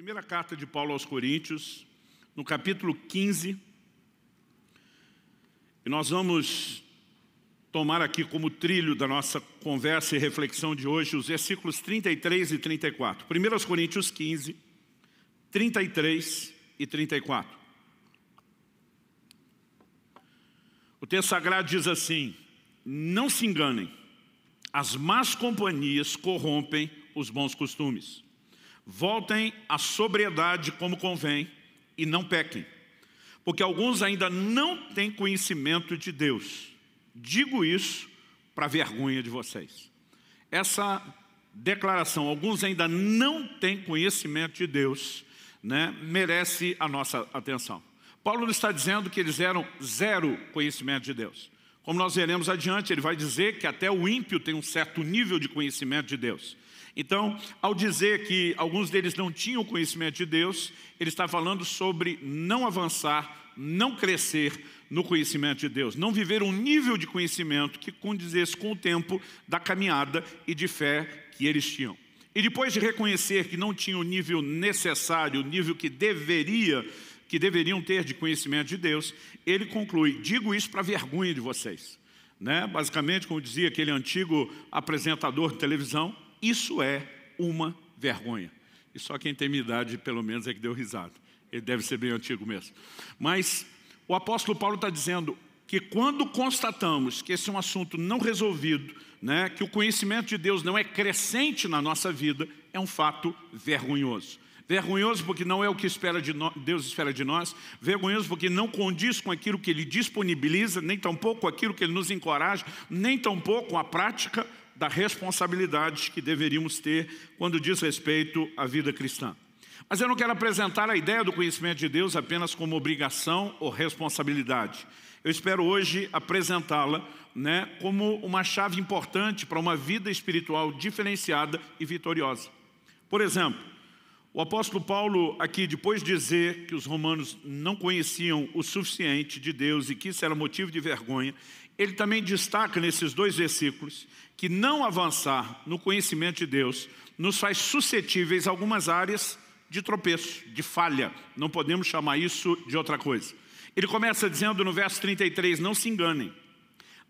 Primeira carta de Paulo aos Coríntios, no capítulo 15, e nós vamos tomar aqui como trilho da nossa conversa e reflexão de hoje os versículos 33 e 34. 1 Coríntios 15, 33 e 34. O texto sagrado diz assim: não se enganem, as más companhias corrompem os bons costumes. Voltem à sobriedade como convém e não pequem, porque alguns ainda não têm conhecimento de Deus. Digo isso para vergonha de vocês. Essa declaração, alguns ainda não têm conhecimento de Deus, merece a nossa atenção. Paulo não está dizendo que eles eram zero conhecimento de Deus. Como nós veremos adiante, ele vai dizer que até o ímpio tem um certo nível de conhecimento de Deus. Então, ao dizer que alguns deles não tinham conhecimento de Deus, ele está falando sobre não avançar, não crescer no conhecimento de Deus, não viver um nível de conhecimento que condizesse com o tempo da caminhada e de fé que eles tinham. E depois de reconhecer que não tinham o nível necessário, o nível que deveriam ter de conhecimento de Deus, ele conclui: digo isso para vergonha de vocês. Basicamente, como dizia aquele antigo apresentador de televisão, isso é uma vergonha. E só quem tem minha idade, pelo menos, é que deu risada. Ele deve ser bem antigo mesmo. Mas o apóstolo Paulo está dizendo que quando constatamos que esse é um assunto não resolvido, que o conhecimento de Deus não é crescente na nossa vida, é um fato vergonhoso. Vergonhoso porque não é o que Deus espera de nós, vergonhoso porque não condiz com aquilo que Ele disponibiliza, nem tampouco com aquilo que Ele nos encoraja, nem tampouco com a prática da responsabilidade que deveríamos ter quando diz respeito à vida cristã. Mas eu não quero apresentar a ideia do conhecimento de Deus apenas como obrigação ou responsabilidade. Eu espero hoje apresentá-la como uma chave importante para uma vida espiritual diferenciada e vitoriosa. Por exemplo, o apóstolo Paulo aqui, depois de dizer que os romanos não conheciam o suficiente de Deus e que isso era motivo de vergonha, ele também destaca nesses dois versículos que não avançar no conhecimento de Deus nos faz suscetíveis a algumas áreas de tropeço, de falha. Não podemos chamar isso de outra coisa. Ele começa dizendo no verso 33, não se enganem,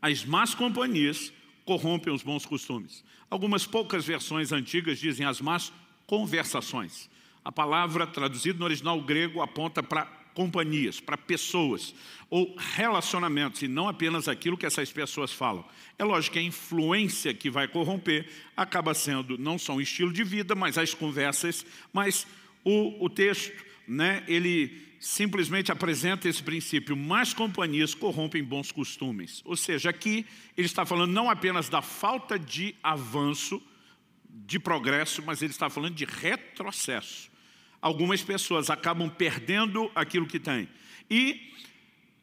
as más companhias corrompem os bons costumes. Algumas poucas versões antigas dizem as más conversações. A palavra traduzida no original grego aponta para companhias, para pessoas ou relacionamentos, e não apenas aquilo que essas pessoas falam. É lógico que a influência que vai corromper acaba sendo não só um estilo de vida, mas as conversas, mas o texto, ele simplesmente apresenta esse princípio: más companhias corrompem bons costumes. Ou seja, aqui ele está falando não apenas da falta de avanço, de progresso, mas ele está falando de retrocesso. Algumas pessoas acabam perdendo aquilo que têm. E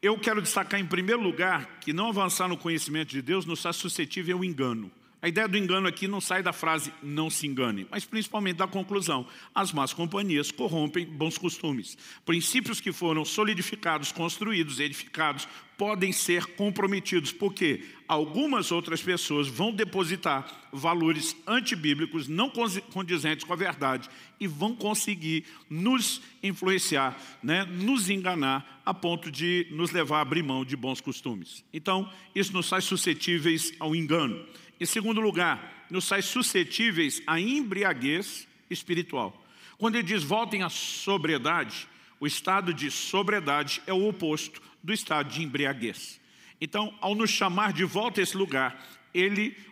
eu quero destacar em primeiro lugar que não avançar no conhecimento de Deus nos faz suscetível ao engano. A ideia do engano aqui não sai da frase não se engane, mas principalmente da conclusão: as más companhias corrompem bons costumes. Princípios que foram solidificados, construídos, edificados, podem ser comprometidos, porque algumas outras pessoas vão depositar valores antibíblicos, não condizentes com a verdade, e vão conseguir nos influenciar, nos enganar, a ponto de nos levar a abrir mão de bons costumes. Então, isso nos faz suscetíveis ao engano. Em segundo lugar, nos faz suscetíveis à embriaguez espiritual. Quando ele diz voltem à sobriedade, o estado de sobriedade é o oposto do estado de embriaguez. Então, ao nos chamar de volta a esse lugar,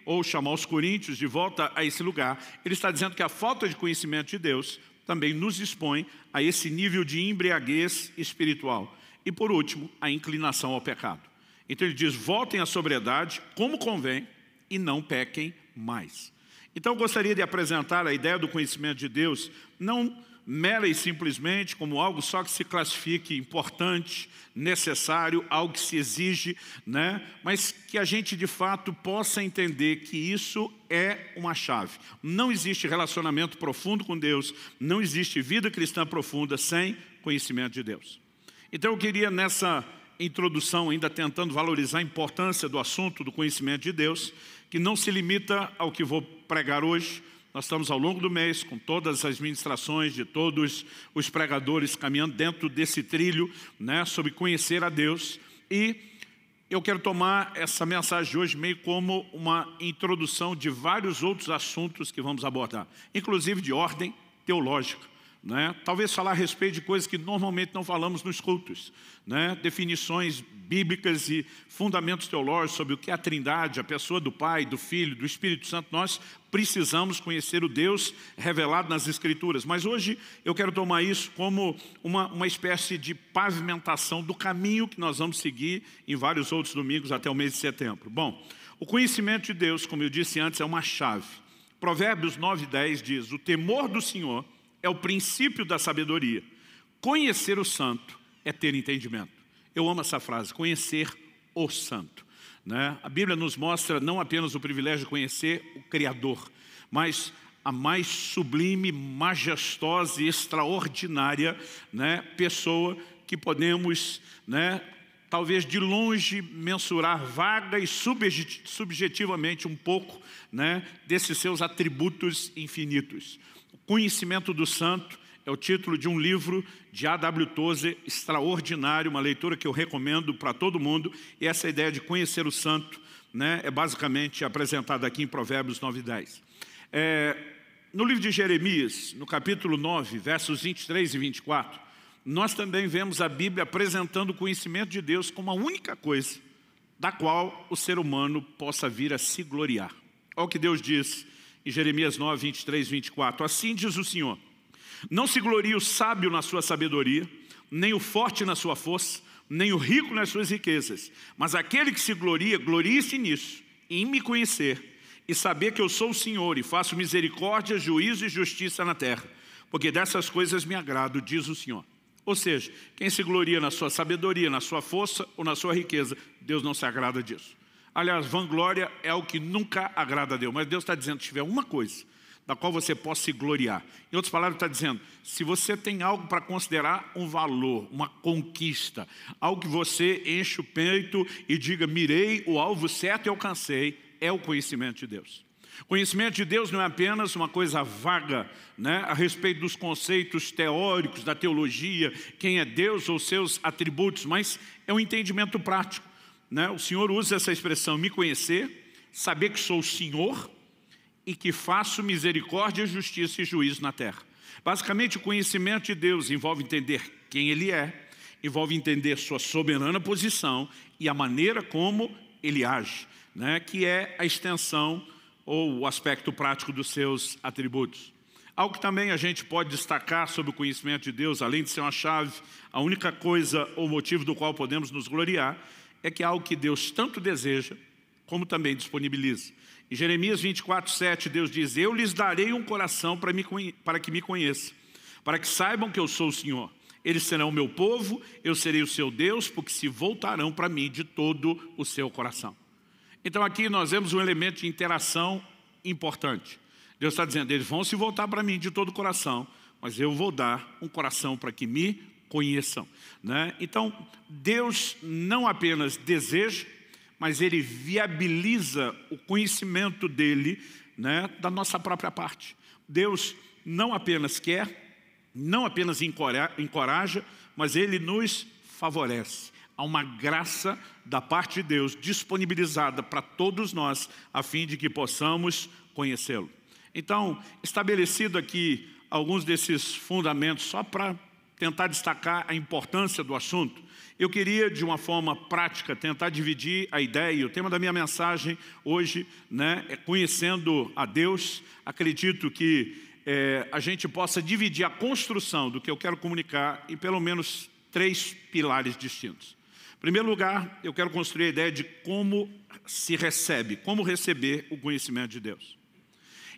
ou chamar os coríntios de volta a esse lugar, ele está dizendo que a falta de conhecimento de Deus também nos expõe a esse nível de embriaguez espiritual. E por último, a inclinação ao pecado. Então ele diz, voltem à sobriedade como convém e não pequem mais. Então eu gostaria de apresentar a ideia do conhecimento de Deus, não mera e simplesmente como algo só que se classifique importante, necessário, algo que se exige, mas que a gente de fato possa entender que isso é uma chave. Não existe relacionamento profundo com Deus, não existe vida cristã profunda sem conhecimento de Deus. Então eu queria nessa introdução, ainda tentando valorizar a importância do assunto do conhecimento de Deus, que não se limita ao que vou pregar hoje, nós estamos ao longo do mês com todas as ministrações de todos os pregadores caminhando dentro desse trilho, né, sobre conhecer a Deus. E eu quero tomar essa mensagem de hoje meio como uma introdução de vários outros assuntos que vamos abordar, inclusive de ordem teológica, né? Talvez falar a respeito de coisas que normalmente não falamos nos cultos, né? Definições bíblicas e fundamentos teológicos sobre o que é a Trindade, a pessoa do Pai, do Filho, do Espírito Santo. Nós precisamos conhecer o Deus revelado nas Escrituras. Mas hoje eu quero tomar isso como uma espécie de pavimentação do caminho que nós vamos seguir em vários outros domingos até o mês de setembro. Bom, o conhecimento de Deus, como eu disse antes, é uma chave. Provérbios 9:10 diz: o temor do Senhor é o princípio da sabedoria. Conhecer o santo é ter entendimento. Eu amo essa frase, conhecer o santo, né? A Bíblia nos mostra não apenas o privilégio de conhecer o Criador, mas a mais sublime, majestosa e extraordinária, né, pessoa que podemos, né, talvez de longe mensurar vaga e subjetivamente um pouco, né, desses seus atributos infinitos. O conhecimento do santo é o título de um livro de A.W. Tozer, extraordinário, uma leitura que eu recomendo para todo mundo. E essa ideia de conhecer o santo, né, é basicamente apresentada aqui em Provérbios 9:10. No livro de Jeremias, no capítulo 9, versos 23 e 24, nós também vemos a Bíblia apresentando o conhecimento de Deus como a única coisa da qual o ser humano possa vir a se gloriar. Olha o que Deus diz em Jeremias 9, 23 e 24. Assim diz o Senhor: não se glorie o sábio na sua sabedoria, nem o forte na sua força, nem o rico nas suas riquezas. Mas aquele que se gloria, glorie-se nisso, em me conhecer, e saber que eu sou o Senhor, e faço misericórdia, juízo e justiça na terra. Porque dessas coisas me agrado, diz o Senhor. Ou seja, quem se gloria na sua sabedoria, na sua força ou na sua riqueza, Deus não se agrada disso. Aliás, vanglória é o que nunca agrada a Deus. Mas Deus está dizendo, se tiver uma coisa da qual você possa se gloriar. Em outras palavras, está dizendo, se você tem algo para considerar um valor, uma conquista, algo que você enche o peito e diga, mirei o alvo certo e alcancei, é o conhecimento de Deus. Conhecimento de Deus não é apenas uma coisa vaga, né, a respeito dos conceitos teóricos, da teologia, quem é Deus ou seus atributos, mas é um entendimento prático, né? O Senhor usa essa expressão, me conhecer, saber que sou o Senhor, e que faço misericórdia, justiça e juízo na terra. Basicamente, o conhecimento de Deus envolve entender quem Ele é, envolve entender sua soberana posição e a maneira como Ele age, né? Que é a extensão ou o aspecto prático dos seus atributos. Algo que também a gente pode destacar sobre o conhecimento de Deus, além de ser uma chave, a única coisa ou motivo do qual podemos nos gloriar, é que é algo que Deus tanto deseja, como também disponibiliza. Em Jeremias 24:7, Deus diz, eu lhes darei um coração para que me conheçam, para que saibam que eu sou o Senhor. Eles serão o meu povo, eu serei o seu Deus, porque se voltarão para mim de todo o seu coração. Então aqui nós vemos um elemento de interação importante. Deus está dizendo, eles vão se voltar para mim de todo o coração, mas eu vou dar um coração para que me conheçam, né? Então Deus não apenas deseja, mas Ele viabiliza o conhecimento dEle, né, da nossa própria parte. Deus não apenas quer, não apenas encoraja, mas Ele nos favorece. Há uma graça da parte de Deus disponibilizada para todos nós, a fim de que possamos conhecê-lo. Então, estabelecido aqui alguns desses fundamentos, só para tentar destacar a importância do assunto, eu queria, de uma forma prática, tentar dividir a ideia. O tema da minha mensagem hoje, né, é conhecendo a Deus. Acredito que a gente possa dividir a construção do que eu quero comunicar em pelo menos 3 pilares distintos. Em primeiro lugar, eu quero construir a ideia de como se recebe, como receber o conhecimento de Deus.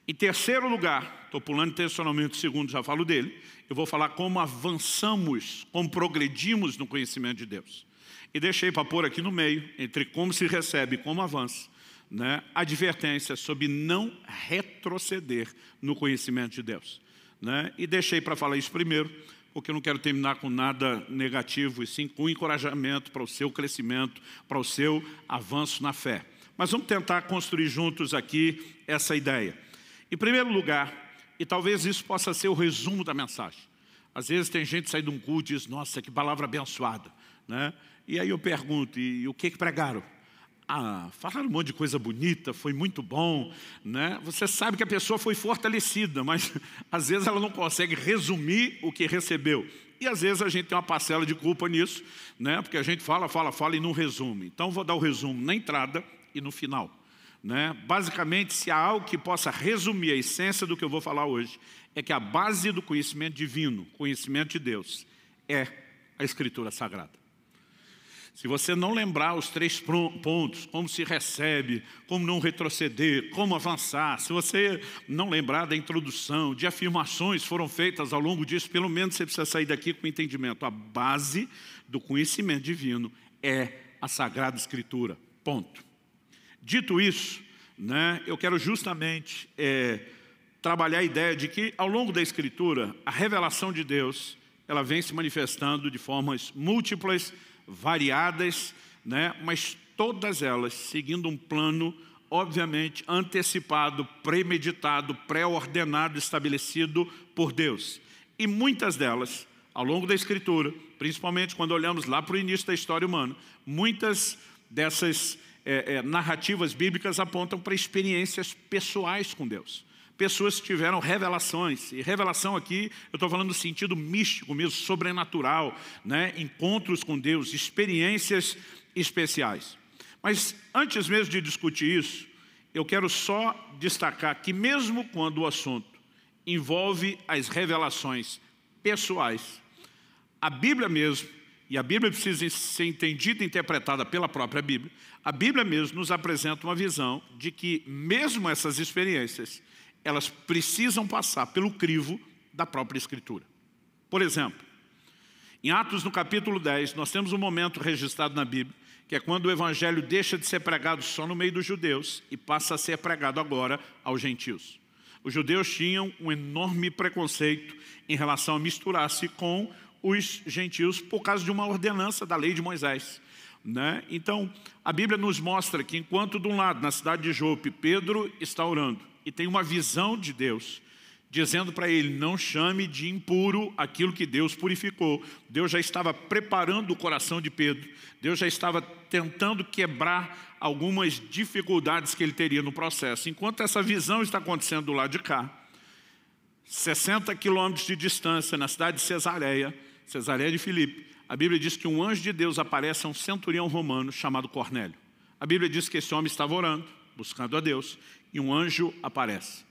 Em terceiro lugar, estou pulando intencionalmente o segundo, já falo dele, eu vou falar como avançamos, como progredimos no conhecimento de Deus. E deixei para pôr aqui no meio, entre como se recebe e como avança, né, advertência sobre não retroceder no conhecimento de Deus, né? E deixei para falar isso primeiro, porque eu não quero terminar com nada negativo, e sim com encorajamento para o seu crescimento, para o seu avanço na fé. Mas vamos tentar construir juntos aqui essa ideia. Em primeiro lugar, e talvez isso possa ser o resumo da mensagem. Às vezes tem gente que sai de um culto e diz, nossa, que palavra abençoada, né? E aí eu pergunto, e o que pregaram? Ah, falaram um monte de coisa bonita, foi muito bom, né? Você sabe que a pessoa foi fortalecida, mas às vezes ela não consegue resumir o que recebeu. E às vezes a gente tem uma parcela de culpa nisso, né? Porque a gente fala e não resume. Então vou dar o resumo na entrada e no final, né? Basicamente, se há algo que possa resumir a essência do que eu vou falar hoje, é que a base do conhecimento divino, conhecimento de Deus, é a Escritura Sagrada. Se você não lembrar os 3 pontos, como se recebe, como não retroceder, como avançar, se você não lembrar da introdução, de afirmações que foram feitas ao longo disso, pelo menos você precisa sair daqui com entendimento. A base do conhecimento divino é a Sagrada Escritura, ponto. Dito isso, né, eu quero justamente trabalhar a ideia de que ao longo da Escritura, a revelação de Deus, ela vem se manifestando de formas múltiplas, variadas, né? Mas todas elas seguindo um plano, obviamente, antecipado, premeditado, pré-ordenado, estabelecido por Deus. E muitas delas, ao longo da Escritura, principalmente quando olhamos lá para o início da história humana, muitas dessas narrativas bíblicas apontam para experiências pessoais com Deus. Pessoas que tiveram revelações, e revelação aqui, eu estou falando no sentido místico mesmo, sobrenatural, né? Encontros com Deus, experiências especiais. Mas antes mesmo de discutir isso, eu quero só destacar que mesmo quando o assunto envolve as revelações pessoais, a Bíblia mesmo, e a Bíblia precisa ser entendida e interpretada pela própria Bíblia, a Bíblia mesmo nos apresenta uma visão de que mesmo essas experiências, elas precisam passar pelo crivo da própria Escritura. Por exemplo, em Atos no capítulo 10, nós temos um momento registrado na Bíblia, que é quando o Evangelho deixa de ser pregado só no meio dos judeus e passa a ser pregado agora aos gentios. Os judeus tinham um enorme preconceito em relação a misturar-se com os gentios por causa de uma ordenança da lei de Moisés, né? Então, a Bíblia nos mostra que enquanto de um lado, na cidade de Jope, Pedro está orando, e tem uma visão de Deus, dizendo para ele, não chame de impuro aquilo que Deus purificou. Deus já estava preparando o coração de Pedro. Deus já estava tentando quebrar algumas dificuldades que ele teria no processo. Enquanto essa visão está acontecendo do lado de cá, 60 quilômetros de distância, na cidade de Cesareia de Filipe, a Bíblia diz que um anjo de Deus aparece a um centurião romano chamado Cornélio. A Bíblia diz que esse homem estava orando, buscando a Deus, e um anjo aparece.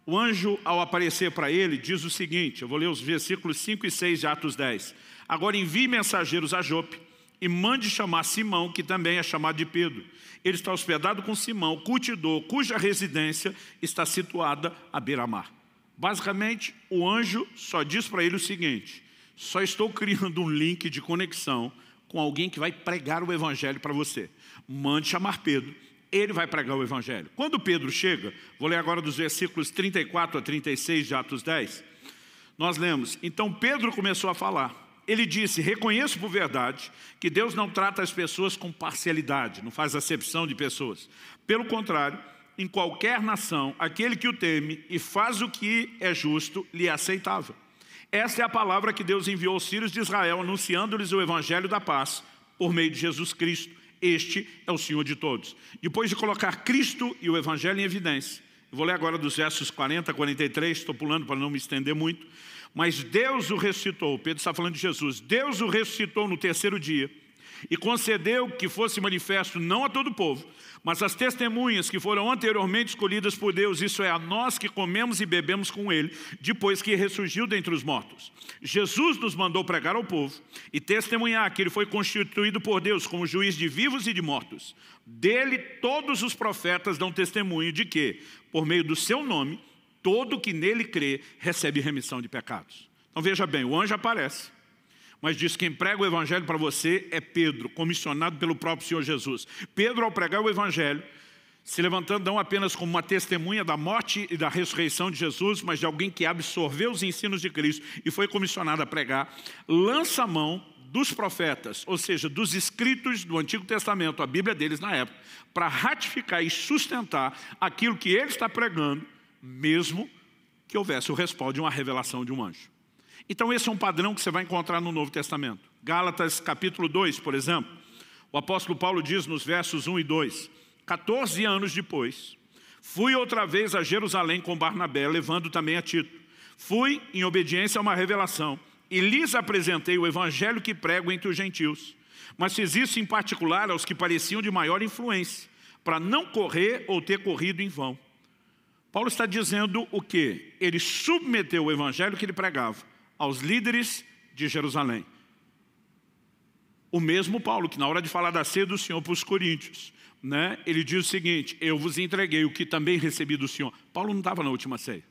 O anjo, ao aparecer para ele, diz o seguinte, eu vou ler os versículos 5 e 6 de Atos 10. Agora envie mensageiros a Jope e mande chamar Simão, que também é chamado de Pedro. Ele está hospedado com Simão, curtidor, cuja residência está situada à beira-mar. Basicamente, o anjo só diz para ele o seguinte, só estou criando um link de conexão com alguém que vai pregar o Evangelho para você. Mande chamar Pedro. Ele vai pregar o Evangelho. Quando Pedro chega, vou ler agora dos versículos 34 a 36 de Atos 10, nós lemos, então Pedro começou a falar. Ele disse, reconheço por verdade que Deus não trata as pessoas com parcialidade, não faz acepção de pessoas. Pelo contrário, em qualquer nação, aquele que o teme e faz o que é justo, lhe é aceitável. Esta é a palavra que Deus enviou aos filhos de Israel, anunciando-lhes o Evangelho da paz, por meio de Jesus Cristo. Este é o Senhor de todos. Depois de colocar Cristo e o Evangelho em evidência, eu vou ler agora dos versos 40 a 43, estou pulando para não me estender muito, mas Deus o ressuscitou, Pedro está falando de Jesus, Deus o ressuscitou no 3º dia e concedeu que fosse manifesto não a todo o povo, mas as testemunhas que foram anteriormente escolhidas por Deus, isso é, a nós que comemos e bebemos com Ele, depois que ressurgiu dentre os mortos. Jesus nos mandou pregar ao povo e testemunhar que Ele foi constituído por Deus como juiz de vivos e de mortos. Dele todos os profetas dão testemunho de que, por meio do seu nome, todo que nele crê recebe remissão de pecados. Então veja bem, o anjo aparece. Mas diz, quem prega o Evangelho para você é Pedro, comissionado pelo próprio Senhor Jesus. Pedro, ao pregar o Evangelho, se levantando não apenas como uma testemunha da morte e da ressurreição de Jesus, mas de alguém que absorveu os ensinos de Cristo e foi comissionado a pregar, lança a mão dos profetas, ou seja, dos escritos do Antigo Testamento, a Bíblia deles na época, para ratificar e sustentar aquilo que ele está pregando mesmo que houvesse o respaldo de uma revelação de um anjo. Então esse é um padrão que você vai encontrar no Novo Testamento. Gálatas capítulo 2, por exemplo, o apóstolo Paulo diz nos versos 1 e 2, 14 anos depois, fui outra vez a Jerusalém com Barnabé, levando também a Tito. Fui em obediência a uma revelação e lhes apresentei o evangelho que prego entre os gentios. Mas fiz isso em particular aos que pareciam de maior influência, para não correr ou ter corrido em vão. Paulo está dizendo o quê? Ele submeteu o evangelho que ele pregava aos líderes de Jerusalém. O mesmo Paulo, que na hora de falar da ceia do Senhor para os coríntios, né, ele diz o seguinte, eu vos entreguei o que também recebi do Senhor. Paulo não estava na última ceia.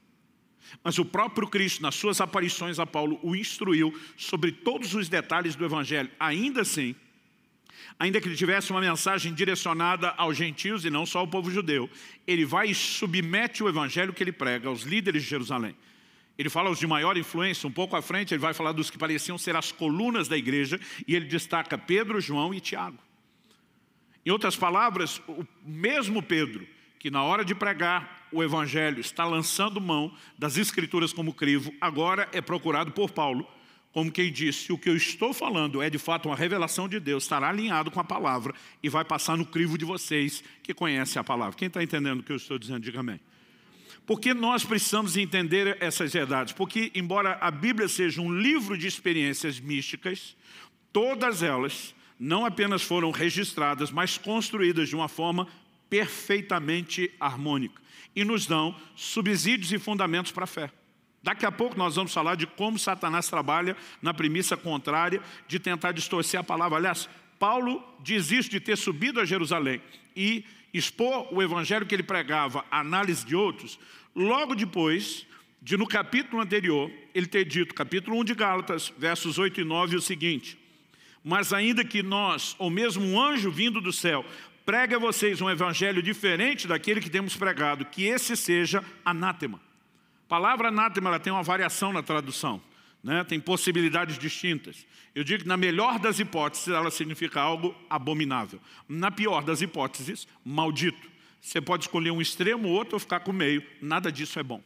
Mas o próprio Cristo, nas suas aparições a Paulo, o instruiu sobre todos os detalhes do evangelho. Ainda assim, ainda que ele tivesse uma mensagem direcionada aos gentios e não só ao povo judeu, ele vai e submete o evangelho que ele prega aos líderes de Jerusalém. Ele fala os de maior influência, um pouco à frente ele vai falar dos que pareciam ser as colunas da igreja, e ele destaca Pedro, João e Tiago. Em outras palavras, o mesmo Pedro, que na hora de pregar o evangelho está lançando mão das escrituras como crivo, agora é procurado por Paulo, como quem disse, o que eu estou falando é de fato uma revelação de Deus, estará alinhado com a palavra e vai passar no crivo de vocês que conhecem a palavra. Quem está entendendo o que eu estou dizendo, diga amém. Porque nós precisamos entender essas verdades? Porque, embora a Bíblia seja um livro de experiências místicas, todas elas não apenas foram registradas, mas construídas de uma forma perfeitamente harmônica e nos dão subsídios e fundamentos para a fé. Daqui a pouco nós vamos falar de como Satanás trabalha na premissa contrária de tentar distorcer a palavra. Aliás, Paulo diz isso de ter subido a Jerusalém e expor o evangelho que ele pregava à análise de outros, logo depois de no capítulo anterior, ele ter dito, capítulo 1 de Gálatas, versos 8 e 9, o seguinte, mas ainda que nós, ou mesmo um anjo vindo do céu, pregue a vocês um evangelho diferente daquele que temos pregado, que esse seja anátema. A palavra anátema ela tem uma variação na tradução, né? Tem possibilidades distintas. Eu digo que na melhor das hipóteses ela significa algo abominável. Na pior das hipóteses, maldito. Você pode escolher um extremo, outro ou ficar com o meio. Nada disso é bom.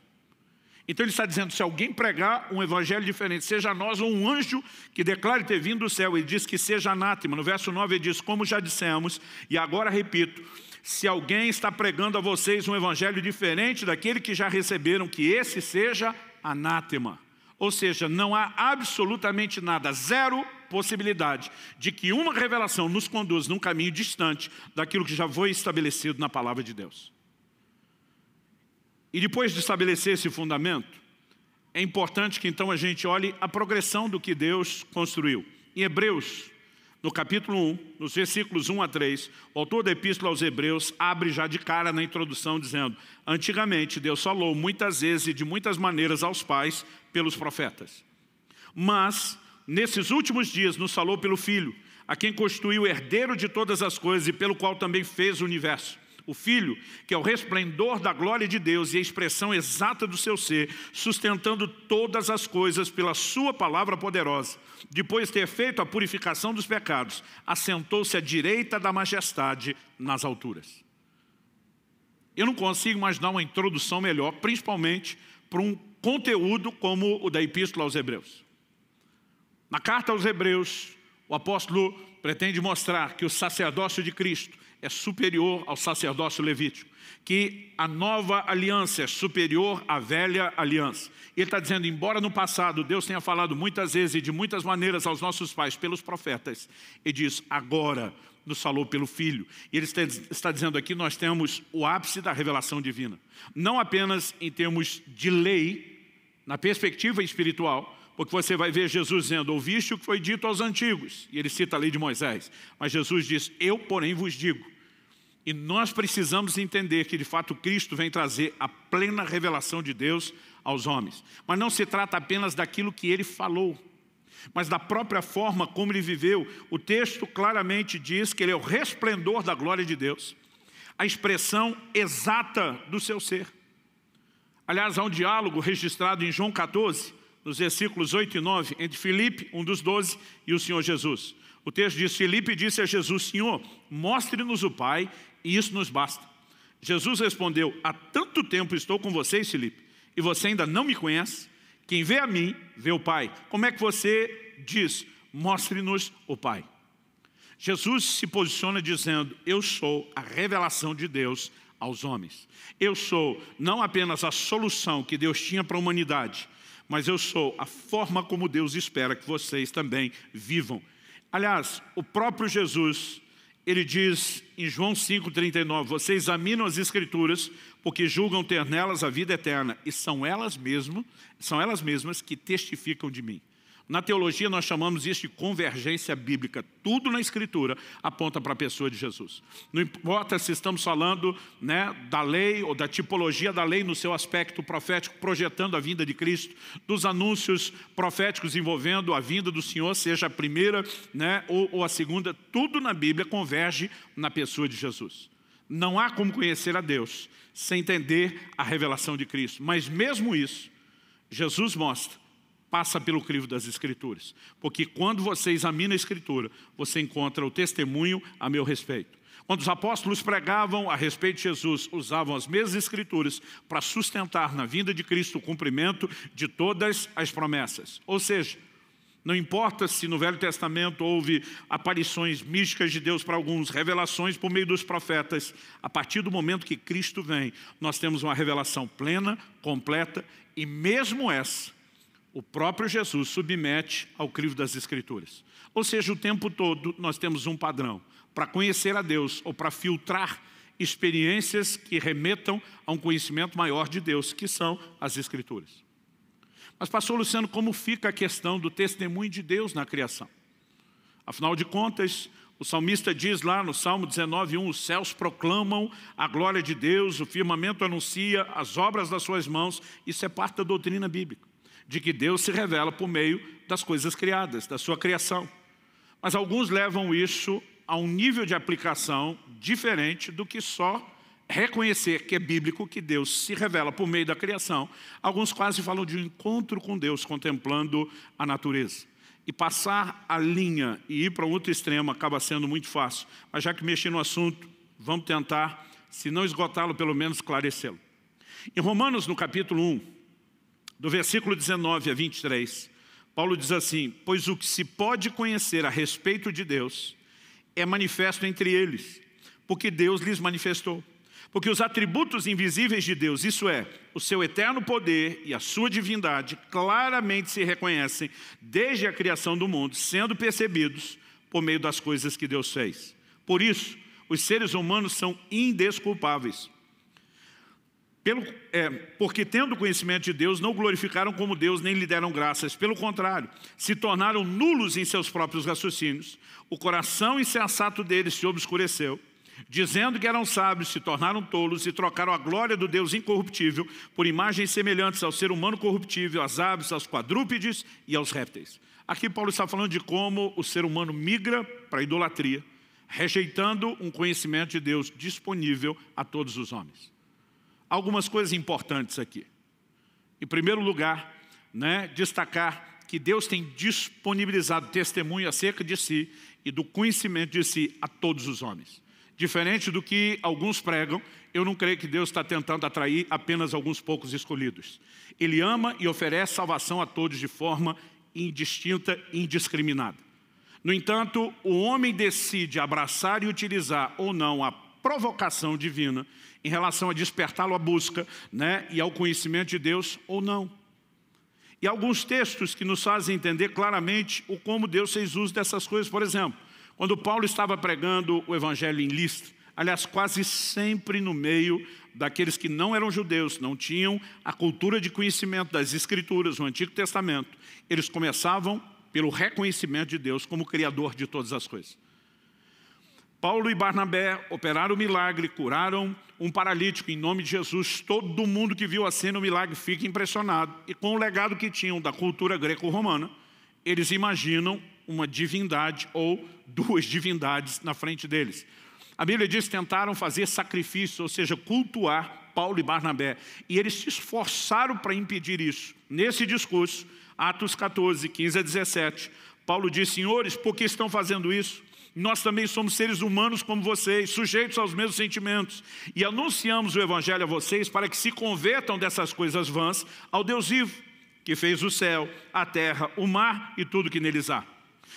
Então ele está dizendo, se alguém pregar um evangelho diferente, seja nós ou um anjo que declare ter vindo do céu, ele diz que seja anátema. No verso 9 ele diz, como já dissemos, e agora repito, se alguém está pregando a vocês um evangelho diferente daquele que já receberam, que esse seja anátema. Ou seja, não há absolutamente nada, zero possibilidade de que uma revelação nos conduza num caminho distante daquilo que já foi estabelecido na palavra de Deus. E depois de estabelecer esse fundamento, é importante que então a gente olhe a progressão do que Deus construiu. Em Hebreus, no capítulo 1, nos versículos 1 a 3, o autor da Epístola aos Hebreus abre já de cara na introdução dizendo, antigamente Deus falou muitas vezes e de muitas maneiras aos pais pelos profetas. Mas, nesses últimos dias nos falou pelo Filho, a quem constituiu o herdeiro de todas as coisas e pelo qual também fez o universo. O Filho, que é o resplendor da glória de Deus e a expressão exata do seu ser, sustentando todas as coisas pela sua palavra poderosa. Depois de ter feito a purificação dos pecados, assentou-se à direita da majestade nas alturas. Eu não consigo imaginar uma introdução melhor, principalmente para um conteúdo como o da Epístola aos Hebreus. Na carta aos Hebreus, o apóstolo pretende mostrar que o sacerdócio de Cristo é superior ao sacerdócio levítico, que a nova aliança é superior à velha aliança. Ele está dizendo, embora no passado Deus tenha falado muitas vezes e de muitas maneiras aos nossos pais pelos profetas, ele diz, agora nos falou pelo Filho. E ele está dizendo aqui, nós temos o ápice da revelação divina. Não apenas em termos de lei, na perspectiva espiritual, porque você vai ver Jesus dizendo, ouviste o que foi dito aos antigos. E ele cita a lei de Moisés. Mas Jesus diz, eu porém vos digo. E nós precisamos entender que de fato Cristo vem trazer a plena revelação de Deus aos homens. Mas não se trata apenas daquilo que ele falou, mas da própria forma como ele viveu. O texto claramente diz que ele é o resplendor da glória de Deus, a expressão exata do seu ser. Aliás, há um diálogo registrado em João 14, nos versículos 8 e 9, entre Filipe, um dos 12, e o Senhor Jesus. O texto diz, Filipe disse a Jesus, Senhor, mostre-nos o Pai, e isso nos basta. Jesus respondeu: há tanto tempo estou com vocês, Filipe, e você ainda não me conhece? Quem vê a mim, vê o Pai. Como é que você diz? Mostre-nos o Pai. Jesus se posiciona dizendo: eu sou a revelação de Deus aos homens. Eu sou não apenas a solução que Deus tinha para a humanidade, mas eu sou a forma como Deus espera que vocês também vivam. Aliás, o próprio Jesus, ele diz em João 5,39, vocês examinam as Escrituras porque julgam ter nelas a vida eterna, e são elas mesmas que testificam de mim. Na teologia nós chamamos isso de convergência bíblica. Tudo na Escritura aponta para a pessoa de Jesus. Não importa se estamos falando, da lei ou da tipologia da lei no seu aspecto profético, projetando a vinda de Cristo, dos anúncios proféticos envolvendo a vinda do Senhor, seja a primeira, ou a segunda, tudo na Bíblia converge na pessoa de Jesus. Não há como conhecer a Deus sem entender a revelação de Cristo. Mas mesmo isso, Jesus passa pelo crivo das Escrituras. Porque quando você examina a Escritura, você encontra o testemunho a meu respeito. Quando os apóstolos pregavam a respeito de Jesus, usavam as mesmas Escrituras para sustentar na vinda de Cristo o cumprimento de todas as promessas. Ou seja, não importa se no Velho Testamento houve aparições místicas de Deus para alguns, revelações por meio dos profetas, a partir do momento que Cristo vem, nós temos uma revelação plena, completa, e mesmo essa, o próprio Jesus submete ao crivo das Escrituras. Ou seja, o tempo todo nós temos um padrão para conhecer a Deus ou para filtrar experiências que remetam a um conhecimento maior de Deus, que são as Escrituras. Mas, pastor Luciano, como fica a questão do testemunho de Deus na criação? Afinal de contas, o salmista diz lá no Salmo 19:1, os céus proclamam a glória de Deus, o firmamento anuncia as obras das suas mãos. Isso é parte da doutrina bíblica, de que Deus se revela por meio das coisas criadas, da sua criação. Mas alguns levam isso a um nível de aplicação diferente do que só reconhecer que é bíblico, que Deus se revela por meio da criação. Alguns quase falam de um encontro com Deus, contemplando a natureza. E passar a linha e ir para um outro extremo acaba sendo muito fácil. Mas já que mexi no assunto, vamos tentar, se não esgotá-lo, pelo menos esclarecê-lo. Em Romanos, no capítulo 1, do versículo 19 a 23, Paulo diz assim: pois o que se pode conhecer a respeito de Deus é manifesto entre eles, porque Deus lhes manifestou. Porque os atributos invisíveis de Deus, isso é, o seu eterno poder e a sua divindade, claramente se reconhecem desde a criação do mundo, sendo percebidos por meio das coisas que Deus fez. Por isso, os seres humanos são indesculpáveis. Porque tendo conhecimento de Deus, não glorificaram como Deus, nem lhe deram graças. Pelo contrário, se tornaram nulos em seus próprios raciocínios. O coração insensato deles se obscureceu. Dizendo que eram sábios, se tornaram tolos e trocaram a glória do Deus incorruptível por imagens semelhantes ao ser humano corruptível, às aves, aos quadrúpedes e aos répteis. Aqui Paulo está falando de como o ser humano migra para a idolatria, rejeitando um conhecimento de Deus disponível a todos os homens. Algumas coisas importantes aqui. Em primeiro lugar, destacar que Deus tem disponibilizado testemunho acerca de si e do conhecimento de si a todos os homens. Diferente do que alguns pregam, eu não creio que Deus está tentando atrair apenas alguns poucos escolhidos. Ele ama e oferece salvação a todos de forma indistinta e indiscriminada. No entanto, o homem decide abraçar e utilizar ou não a provocação divina em relação a despertá-lo à busca, e ao conhecimento de Deus ou não. E alguns textos que nos fazem entender claramente o como Deus fez uso dessas coisas. Por exemplo, quando Paulo estava pregando o evangelho em Listra, aliás, quase sempre no meio daqueles que não eram judeus, não tinham a cultura de conhecimento das Escrituras, o Antigo Testamento, eles começavam pelo reconhecimento de Deus como Criador de todas as coisas. Paulo e Barnabé operaram o milagre, curaram um paralítico em nome de Jesus. Todo mundo que viu a cena, o milagre, fica impressionado. E com o legado que tinham da cultura greco-romana, eles imaginam uma divindade ou duas divindades na frente deles. A Bíblia diz que tentaram fazer sacrifício, ou seja, cultuar Paulo e Barnabé. E eles se esforçaram para impedir isso. Nesse discurso, Atos 14, 15 a 17, Paulo diz: senhores, por que estão fazendo isso? nós também somos seres humanos como vocês, sujeitos aos mesmos sentimentos. E anunciamos o Evangelho a vocês para que se convertam dessas coisas vãs ao Deus vivo, que fez o céu, a terra, o mar e tudo que neles há.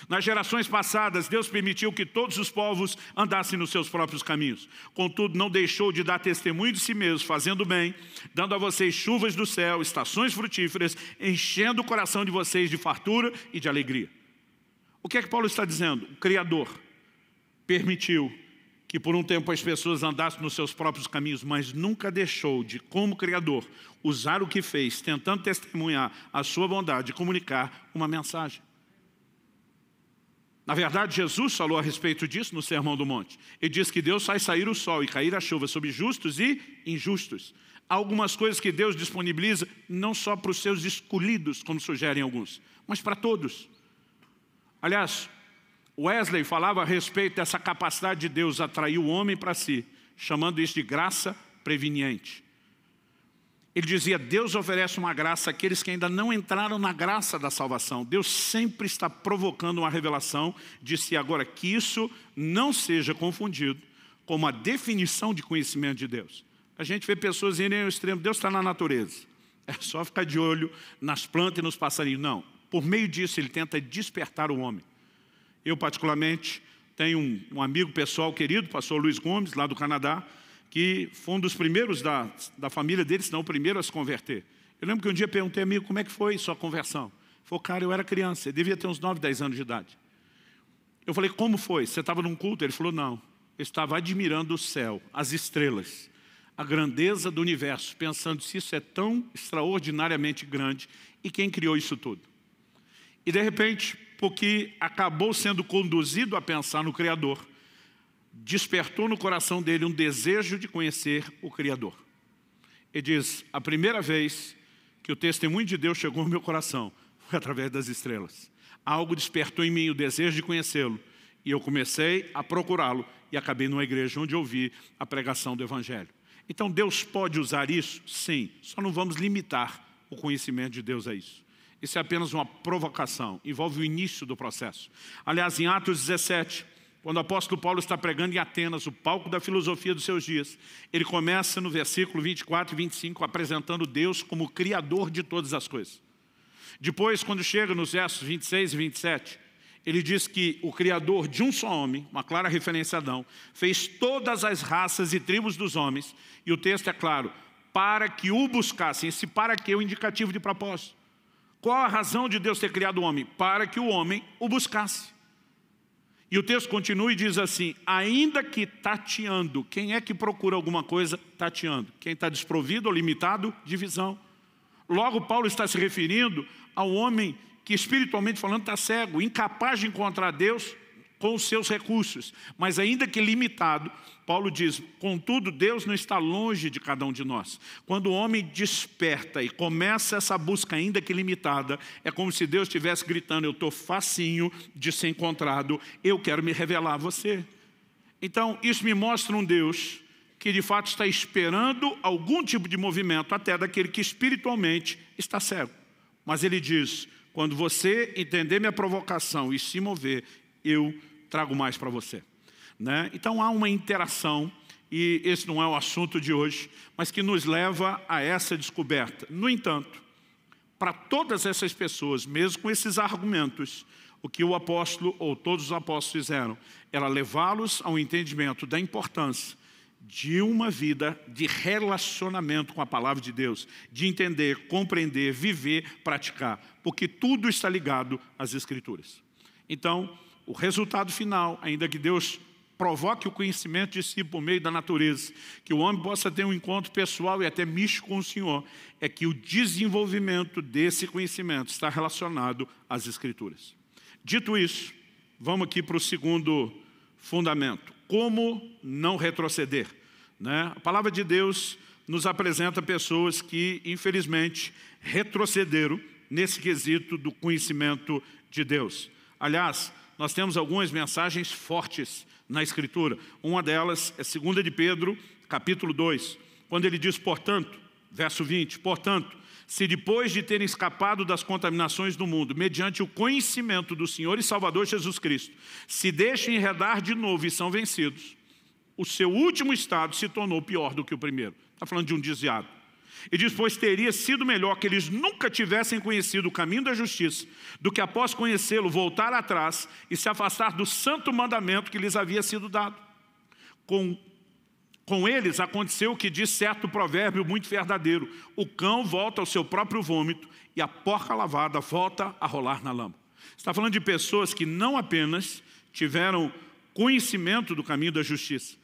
Nas gerações passadas, Deus permitiu que todos os povos andassem nos seus próprios caminhos. Contudo, não deixou de dar testemunho de si mesmo, fazendo bem, dando a vocês chuvas do céu, estações frutíferas, enchendo o coração de vocês de fartura e de alegria. O que é que Paulo está dizendo? O Criador permitiu que por um tempo as pessoas andassem nos seus próprios caminhos, mas nunca deixou de, como Criador, usar o que fez, tentando testemunhar a sua bondade e comunicar uma mensagem. Na verdade, Jesus falou a respeito disso no Sermão do Monte. Ele diz que Deus faz sair o sol e cair a chuva sobre justos e injustos. Há algumas coisas que Deus disponibiliza não só para os seus escolhidos, como sugerem alguns, mas para todos. Aliás, Wesley falava a respeito dessa capacidade de Deus atrair o homem para si, chamando isso de graça preveniente. Ele dizia, Deus oferece uma graça àqueles que ainda não entraram na graça da salvação. Deus sempre está provocando uma revelação de si. Agora, que isso não seja confundido com uma definição de conhecimento de Deus. A gente vê pessoas irem ao extremo, Deus está na natureza. É só ficar de olho nas plantas e nos passarinhos. Não, por meio disso ele tenta despertar o homem. Eu, particularmente, tenho um amigo pessoal querido, pastor Luiz Gomes, lá do Canadá, que foi um dos primeiros da família dele, se não o primeiro a se converter. Eu lembro que um dia perguntei, amigo, como é que foi sua conversão? Ele falou, cara, eu era criança, eu devia ter uns 9, 10 anos de idade. Eu falei, como foi? Você estava num culto? Ele falou, não, eu estava admirando o céu, as estrelas, a grandeza do universo, pensando se isso é tão extraordinariamente grande e quem criou isso tudo. E de repente, porque acabou sendo conduzido a pensar no Criador, despertou no coração dele um desejo de conhecer o Criador. Ele diz, a primeira vez que o testemunho de Deus chegou ao meu coração foi através das estrelas. Algo despertou em mim o desejo de conhecê-lo e eu comecei a procurá-lo e acabei numa igreja onde ouvi a pregação do Evangelho. Então Deus pode usar isso? Sim, só não vamos limitar o conhecimento de Deus a isso. Isso é apenas uma provocação, envolve o início do processo. Aliás, em Atos 17, quando o apóstolo Paulo está pregando em Atenas, o palco da filosofia dos seus dias, ele começa no versículo 24 e 25, apresentando Deus como o Criador de todas as coisas. Depois, quando chega nos versos 26 e 27, ele diz que o Criador de um só homem, uma clara referência a Adão, fez todas as raças e tribos dos homens, e o texto é claro, para que o buscassem. Esse para que é o indicativo de propósito. Qual a razão de Deus ter criado o homem? Para que o homem o buscasse. E o texto continua e diz assim, ainda que tateando, quem é que procura alguma coisa tateando? Quem está desprovido ou limitado de visão. Logo, Paulo está se referindo ao homem que espiritualmente falando está cego, incapaz de encontrar Deus com os seus recursos. Mas ainda que limitado, Paulo diz, contudo, Deus não está longe de cada um de nós. Quando o homem desperta e começa essa busca ainda que limitada, é como se Deus estivesse gritando, eu estou facinho de ser encontrado, eu quero me revelar a você. Então, isso me mostra um Deus que de fato está esperando algum tipo de movimento, até daquele que espiritualmente está cego. Mas ele diz, quando você entender minha provocação e se mover, eu trago mais para você. Né? Então há uma interação, e esse não é o assunto de hoje, mas que nos leva a essa descoberta. No entanto, para todas essas pessoas, mesmo com esses argumentos, o que o apóstolo, ou todos os apóstolos fizeram, era levá-los ao entendimento da importância de uma vida de relacionamento com a palavra de Deus, de entender, compreender, viver, praticar, porque tudo está ligado às Escrituras. Então, o resultado final, ainda que Deus provoque o conhecimento de si por meio da natureza, que o homem possa ter um encontro pessoal e até místico com o Senhor, é que o desenvolvimento desse conhecimento está relacionado às Escrituras. Dito isso, vamos aqui para o segundo fundamento. Como não retroceder? Né? A palavra de Deus nos apresenta pessoas que, infelizmente, retrocederam nesse quesito do conhecimento de Deus. Aliás, nós temos algumas mensagens fortes na Escritura. Uma delas é 2 de Pedro, capítulo 2, quando ele diz, portanto, verso 20, portanto, se depois de terem escapado das contaminações do mundo, mediante o conhecimento do Senhor e Salvador Jesus Cristo, se deixam enredar de novo e são vencidos, o seu último estado se tornou pior do que o primeiro. Está falando de um desviado. E diz, pois teria sido melhor que eles nunca tivessem conhecido o caminho da justiça, do que após conhecê-lo voltar atrás e se afastar do santo mandamento que lhes havia sido dado. Com eles aconteceu o que diz certo provérbio muito verdadeiro: o cão volta ao seu próprio vômito e a porca lavada volta a rolar na lama. Está falando de pessoas que não apenas tiveram conhecimento do caminho da justiça,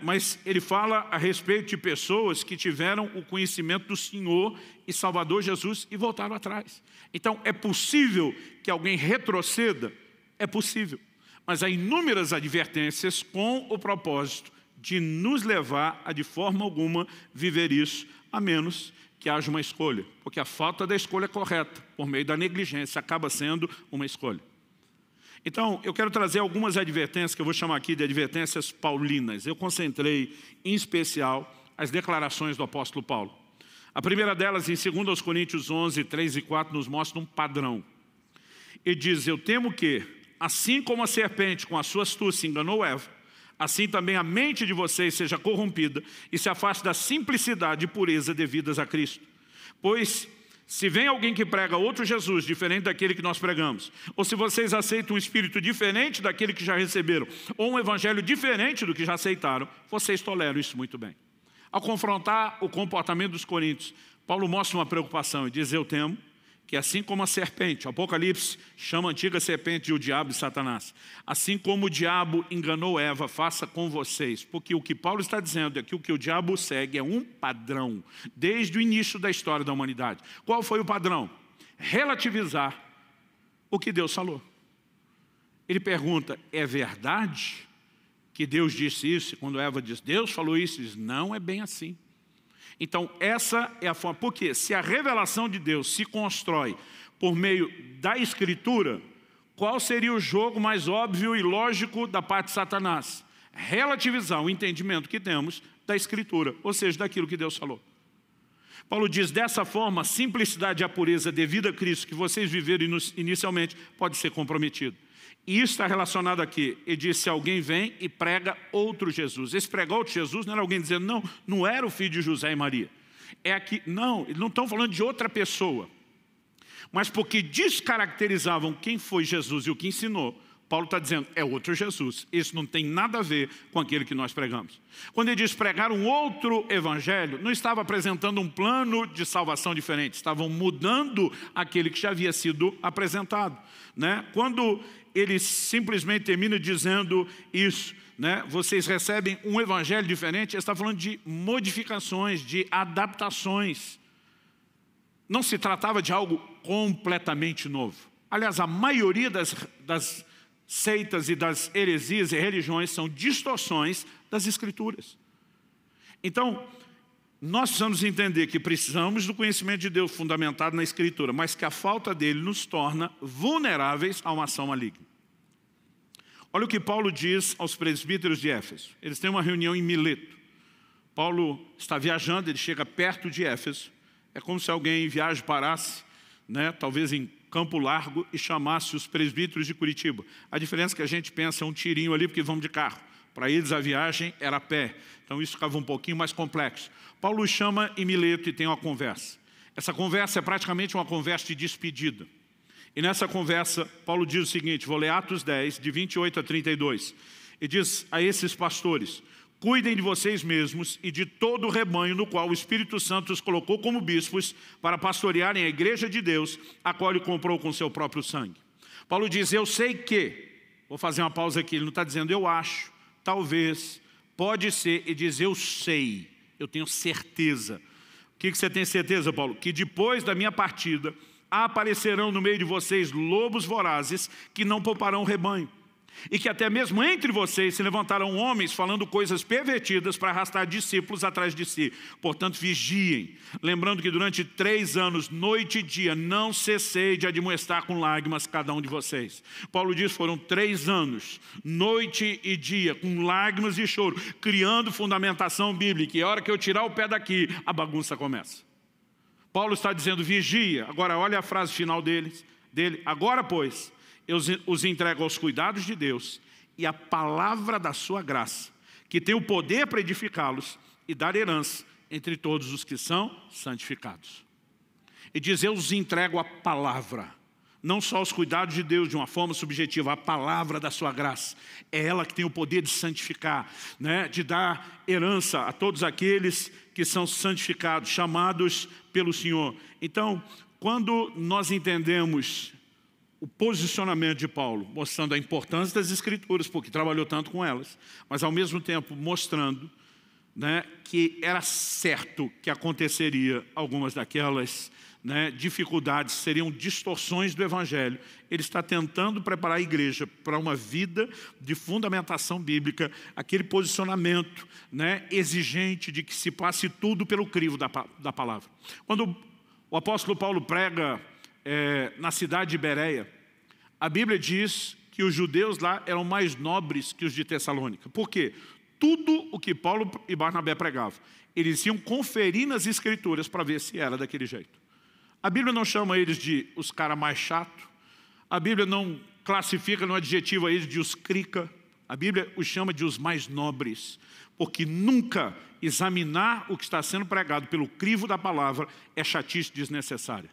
mas ele fala a respeito de pessoas que tiveram o conhecimento do Senhor e Salvador Jesus e voltaram atrás. Então é possível que alguém retroceda? É possível. Mas há inúmeras advertências com o propósito de nos levar a de forma alguma viver isso, a menos que haja uma escolha. Porque a falta da escolha correta, por meio da negligência, acaba sendo uma escolha. Então, eu quero trazer algumas advertências, que eu vou chamar aqui de advertências paulinas. Eu concentrei, em especial, as declarações do apóstolo Paulo. A primeira delas, em 2 Coríntios 11, 3 e 4, nos mostra um padrão. Ele diz, eu temo que, assim como a serpente com a sua astúcia enganou Eva, assim também a mente de vocês seja corrompida e se afaste da simplicidade e pureza devidas a Cristo. Pois, se vem alguém que prega outro Jesus, diferente daquele que nós pregamos, ou se vocês aceitam um espírito diferente daquele que já receberam, ou um evangelho diferente do que já aceitaram, vocês toleram isso muito bem. Ao confrontar o comportamento dos coríntios, Paulo mostra uma preocupação e diz, eu temo que assim como a serpente, o Apocalipse chama a antiga serpente de o diabo e Satanás, assim como o diabo enganou Eva, faça com vocês, porque o que Paulo está dizendo é que o que o diabo segue é um padrão, desde o início da história da humanidade. Qual foi o padrão? Relativizar o que Deus falou. Ele pergunta, é verdade que Deus disse isso? E quando Eva diz, Deus falou isso, diz, não é bem assim. Então, essa é a forma. Porque se a revelação de Deus se constrói por meio da Escritura, qual seria o jogo mais óbvio e lógico da parte de Satanás? Relativizar o entendimento que temos da Escritura, ou seja, daquilo que Deus falou. Paulo diz, dessa forma, a simplicidade e a pureza devida a Cristo que vocês viveram inicialmente pode ser comprometido. E isso está relacionado aqui. Ele diz, se alguém vem e prega outro Jesus. Esse pregar outro Jesus não era alguém dizendo, não era o filho de José e Maria. É aqui, não, eles não estão falando de outra pessoa. Mas porque descaracterizavam quem foi Jesus e o que ensinou, Paulo está dizendo, é outro Jesus. Isso não tem nada a ver com aquele que nós pregamos. Quando ele diz pregar um outro evangelho, não estava apresentando um plano de salvação diferente. Estavam mudando aquele que já havia sido apresentado. Quando ele simplesmente termina dizendo isso, vocês recebem um evangelho diferente, ele está falando de modificações, de adaptações. Não se tratava de algo completamente novo. Aliás, a maioria das seitas e das heresias e religiões são distorções das Escrituras. Então, nós precisamos entender que precisamos do conhecimento de Deus fundamentado na Escritura, mas que a falta dele nos torna vulneráveis a uma ação maligna. Olha o que Paulo diz aos presbíteros de Éfeso. Eles têm uma reunião em Mileto. Paulo está viajando, ele chega perto de Éfeso. É como se alguém em viagem parasse, talvez em Campo Largo, e chamasse os presbíteros de Curitiba. A diferença é que a gente pensa um tirinho ali porque vamos de carro. Para eles a viagem era a pé, então isso ficava um pouquinho mais complexo. Paulo chama em Mileto e tem uma conversa. Essa conversa é praticamente uma conversa de despedida. E nessa conversa, Paulo diz o seguinte, vou ler Atos 10, de 28 a 32. E diz a esses pastores, cuidem de vocês mesmos e de todo o rebanho no qual o Espírito Santo os colocou como bispos para pastorearem a igreja de Deus, a qual ele comprou com seu próprio sangue. Paulo diz, eu sei que, vou fazer uma pausa aqui, ele não está dizendo eu acho, talvez, pode ser, e diz eu sei, eu tenho certeza. O que você tem certeza, Paulo? Que depois da minha partida, aparecerão no meio de vocês lobos vorazes que não pouparão o rebanho. E que até mesmo entre vocês se levantarão homens falando coisas pervertidas para arrastar discípulos atrás de si. Portanto, vigiem. Lembrando que durante 3 anos, noite e dia, não cessei de admoestar com lágrimas cada um de vocês. Paulo diz, foram 3 anos, noite e dia, com lágrimas e choro, criando fundamentação bíblica. E a hora que eu tirar o pé daqui, a bagunça começa. Paulo está dizendo, vigia. Agora olha a frase final dele. Agora, pois, eu os entrego aos cuidados de Deus e a palavra da sua graça, que tem o poder para edificá-los e dar herança entre todos os que são santificados. E diz, eu os entrego a palavra. Não só os cuidados de Deus de uma forma subjetiva, a palavra da sua graça. É ela que tem o poder de santificar, né? De dar herança a todos aqueles que são santificados, chamados pelo Senhor. Então, quando nós entendemos o posicionamento de Paulo, mostrando a importância das Escrituras, porque trabalhou tanto com elas, mas ao mesmo tempo mostrando, né, que era certo que aconteceria algumas daquelas, né, dificuldades, seriam distorções do Evangelho. Ele está tentando preparar a igreja para uma vida de fundamentação bíblica, aquele posicionamento, né, exigente de que se passe tudo pelo crivo da palavra. Quando o apóstolo Paulo prega na cidade de Bereia, a Bíblia diz que os judeus lá eram mais nobres que os de Tessalônica. Por quê? Tudo o que Paulo e Barnabé pregavam, eles iam conferir nas Escrituras para ver se era daquele jeito. A Bíblia não chama eles de os caras mais chatos. A Bíblia não classifica no adjetivo a eles de os crica. A Bíblia os chama de os mais nobres. Porque nunca examinar o que está sendo pregado pelo crivo da palavra é chatice desnecessária.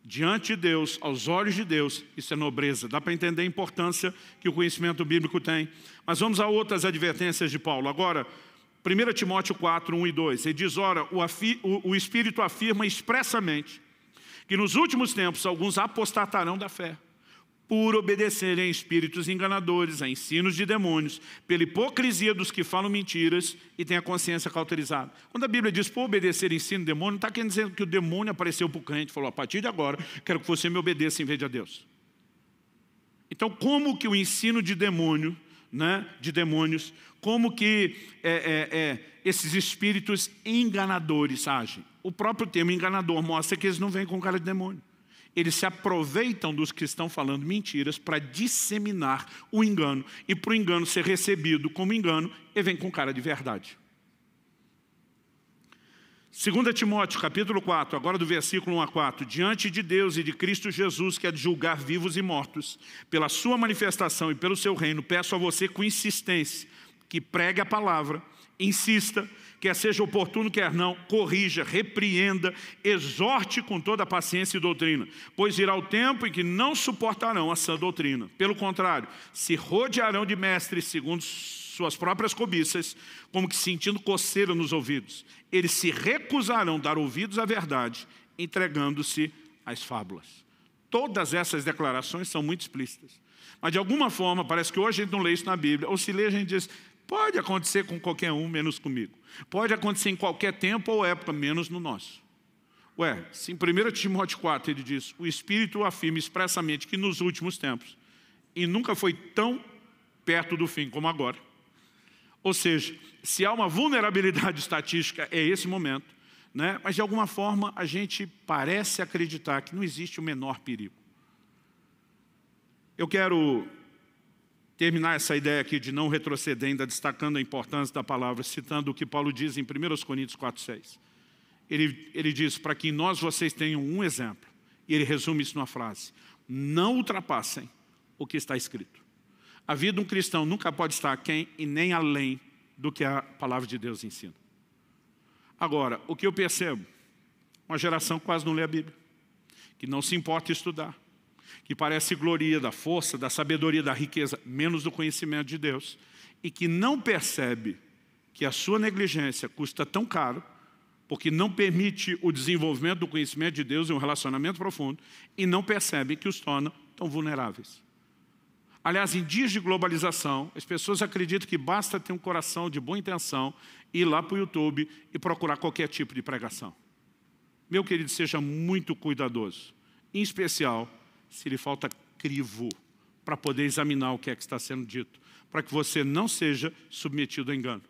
Diante de Deus, aos olhos de Deus, isso é nobreza. Dá para entender a importância que o conhecimento bíblico tem. Mas vamos a outras advertências de Paulo. Agora, 1 Timóteo 4, 1 e 2. Ele diz, ora, o Espírito afirma expressamente que nos últimos tempos alguns apostatarão da fé, por obedecerem a espíritos enganadores, a ensinos de demônios, pela hipocrisia dos que falam mentiras e têm a consciência cauterizada. Quando a Bíblia diz por obedecer ensino de demônio, não está querendo dizer que o demônio apareceu para o crente e falou, a partir de agora, quero que você me obedeça em vez de a Deus. Então, como que o ensino de demônio, né, de demônios, como que esses espíritos enganadores agem? O próprio termo enganador mostra que eles não vêm com cara de demônio. Eles se aproveitam dos que estão falando mentiras para disseminar o engano. E para o engano ser recebido como engano, ele vem com cara de verdade. 2 Timóteo, capítulo 4, agora do versículo 1 a 4. Diante de Deus e de Cristo Jesus, que é de julgar vivos e mortos, pela sua manifestação e pelo seu reino, peço a você com insistência que pregue a palavra, insista, quer seja oportuno, quer não, corrija, repreenda, exorte com toda a paciência e doutrina, pois virá o tempo em que não suportarão a sã doutrina. Pelo contrário, se rodearão de mestres segundo suas próprias cobiças, como que sentindo coceira nos ouvidos. Eles se recusarão a dar ouvidos à verdade, entregando-se às fábulas. Todas essas declarações são muito explícitas. Mas de alguma forma, parece que hoje a gente não lê isso na Bíblia, ou se lê a gente diz, pode acontecer com qualquer um, menos comigo. Pode acontecer em qualquer tempo ou época, menos no nosso. Ué, se em 1 Timóteo 4 ele diz, o Espírito afirma expressamente que nos últimos tempos, e nunca foi tão perto do fim como agora. Ou seja, se há uma vulnerabilidade estatística, é esse momento, né? Mas de alguma forma a gente parece acreditar que não existe o menor perigo. Eu quero terminar essa ideia aqui de não retroceder, ainda destacando a importância da palavra, citando o que Paulo diz em 1 Coríntios 4,6. Ele diz, para que em nós vocês tenham um exemplo, e ele resume isso numa frase, não ultrapassem o que está escrito. A vida de um cristão nunca pode estar aquém e nem além do que a palavra de Deus ensina. Agora, o que eu percebo, uma geração que quase não lê a Bíblia, que não se importa em estudar, que parece gloria da força, da sabedoria, da riqueza, menos do conhecimento de Deus, e que não percebe que a sua negligência custa tão caro, porque não permite o desenvolvimento do conhecimento de Deus e um relacionamento profundo, e não percebe que os torna tão vulneráveis. Aliás, em dias de globalização, as pessoas acreditam que basta ter um coração de boa intenção, ir lá para o YouTube e procurar qualquer tipo de pregação. Meu querido, seja muito cuidadoso, em especial se lhe falta crivo para poder examinar o que é que está sendo dito, para que você não seja submetido a engano.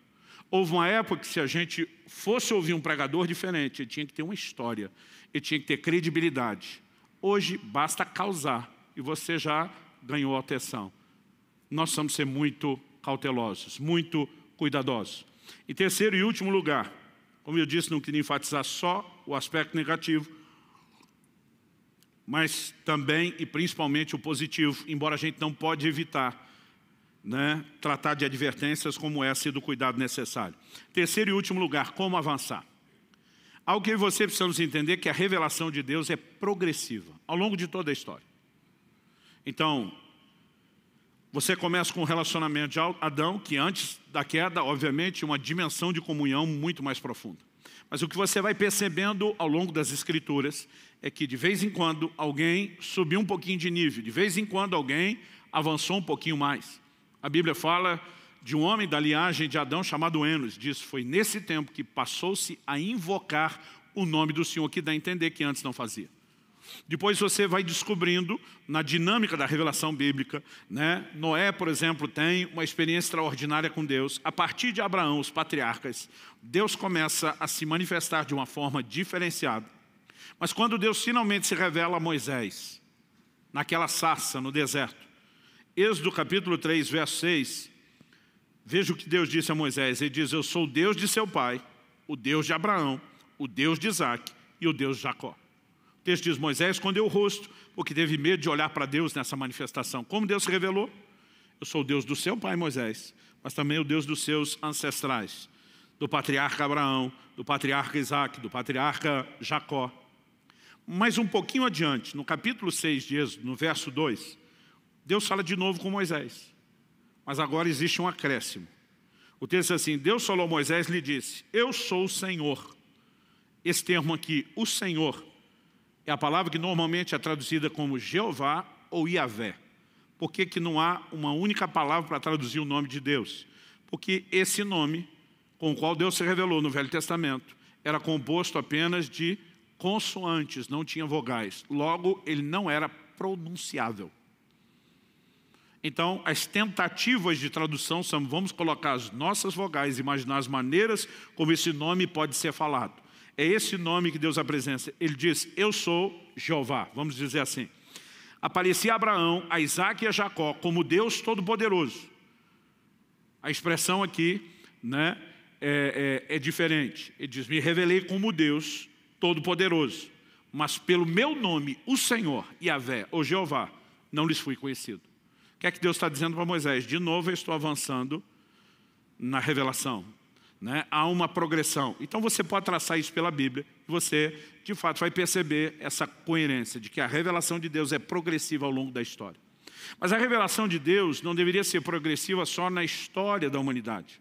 Houve uma época que se a gente fosse ouvir um pregador diferente, ele tinha que ter uma história, ele tinha que ter credibilidade. Hoje basta causar e você já ganhou a atenção. Nós precisamos ser muito cautelosos, muito cuidadosos. Em terceiro e último lugar, como eu disse, não queria enfatizar só o aspecto negativo, mas também e principalmente o positivo, embora a gente não pode evitar, né, tratar de advertências como essa e do cuidado necessário. Terceiro e último lugar, como avançar. Algo que você precisamos entender que a revelação de Deus é progressiva, ao longo de toda a história. Então, você começa com o relacionamento de Adão, que antes da queda, obviamente, uma dimensão de comunhão muito mais profunda. Mas o que você vai percebendo ao longo das Escrituras é que de vez em quando alguém subiu um pouquinho de nível, de vez em quando alguém avançou um pouquinho mais. A Bíblia fala de um homem da linhagem de Adão chamado Enos. Diz, foi nesse tempo que passou-se a invocar o nome do Senhor, que dá a entender que antes não fazia. Depois você vai descobrindo, na dinâmica da revelação bíblica, né? Noé, por exemplo, tem uma experiência extraordinária com Deus. A partir de Abraão, os patriarcas, Deus começa a se manifestar de uma forma diferenciada. Mas quando Deus finalmente se revela a Moisés, naquela sarça no deserto, Êxodo capítulo 3, verso 6, veja o que Deus disse a Moisés. Ele diz, eu sou o Deus de seu pai, o Deus de Abraão, o Deus de Isaac e o Deus de Jacó. O texto diz, Moisés escondeu o rosto, porque teve medo de olhar para Deus nessa manifestação. Como Deus se revelou? Eu sou o Deus do seu pai Moisés, mas também o Deus dos seus ancestrais, do patriarca Abraão, do patriarca Isaac, do patriarca Jacó. Mas um pouquinho adiante, no capítulo 6 de Êxodo, no verso 2, Deus fala de novo com Moisés. Mas agora existe um acréscimo. O texto diz assim, Deus falou a Moisés e lhe disse, eu sou o Senhor. Esse termo aqui, o Senhor, é a palavra que normalmente é traduzida como Jeová ou Iavé. Por que não há uma única palavra para traduzir o nome de Deus? Porque esse nome, com o qual Deus se revelou no Velho Testamento, era composto apenas de consoantes, não tinha vogais. Logo, ele não era pronunciável. Então, as tentativas de tradução são, vamos colocar as nossas vogais, imaginar as maneiras como esse nome pode ser falado. É esse nome que Deus apresenta. Ele diz, eu sou Jeová, vamos dizer assim. Aparecia a Abraão, a Isaac e a Jacó como Deus Todo-Poderoso. A expressão aqui, né, é diferente. Ele diz, me revelei como Deus Todo-Poderoso, mas pelo meu nome, o Senhor, Iavé ou Jeová, não lhes fui conhecido. O que é que Deus está dizendo para Moisés? De novo eu estou avançando na revelação. Né? Há uma progressão. Então você pode traçar isso pela Bíblia e você, de fato, vai perceber essa coerência de que a revelação de Deus é progressiva ao longo da história. Mas a revelação de Deus não deveria ser progressiva só na história da humanidade.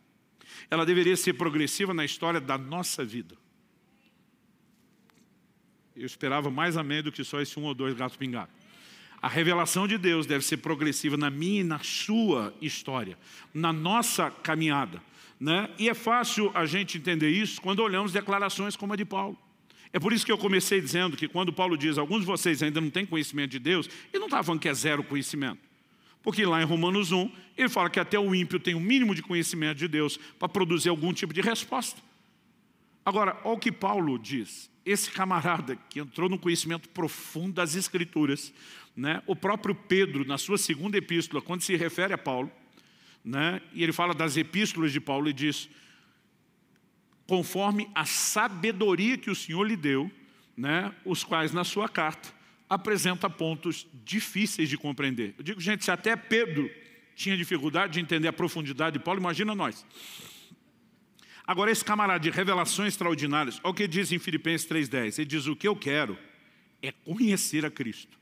Ela deveria ser progressiva na história da nossa vida. Eu esperava mais amém do que só esse 1 ou 2 gatos pingados. A revelação de Deus deve ser progressiva na minha e na sua história, na nossa caminhada. Né? E é fácil a gente entender isso quando olhamos declarações como a de Paulo. É por isso que eu comecei dizendo que quando Paulo diz alguns de vocês ainda não têm conhecimento de Deus, ele não está falando que é zero conhecimento. Porque lá em Romanos 1, ele fala que até o ímpio tem um mínimo de conhecimento de Deus para produzir algum tipo de resposta. Agora, olha o que Paulo diz. Esse camarada que entrou no conhecimento profundo das Escrituras, né? O próprio Pedro, na sua segunda epístola, quando se refere a Paulo, né? E ele fala das epístolas de Paulo e diz, conforme a sabedoria que o Senhor lhe deu, né? Os quais na sua carta apresenta pontos difíceis de compreender. Eu digo, gente, se até Pedro tinha dificuldade de entender a profundidade de Paulo, imagina nós. Agora, esse camarada de revelações extraordinárias, olha o que ele diz em Filipenses 3,10. Ele diz, o que eu quero é conhecer a Cristo.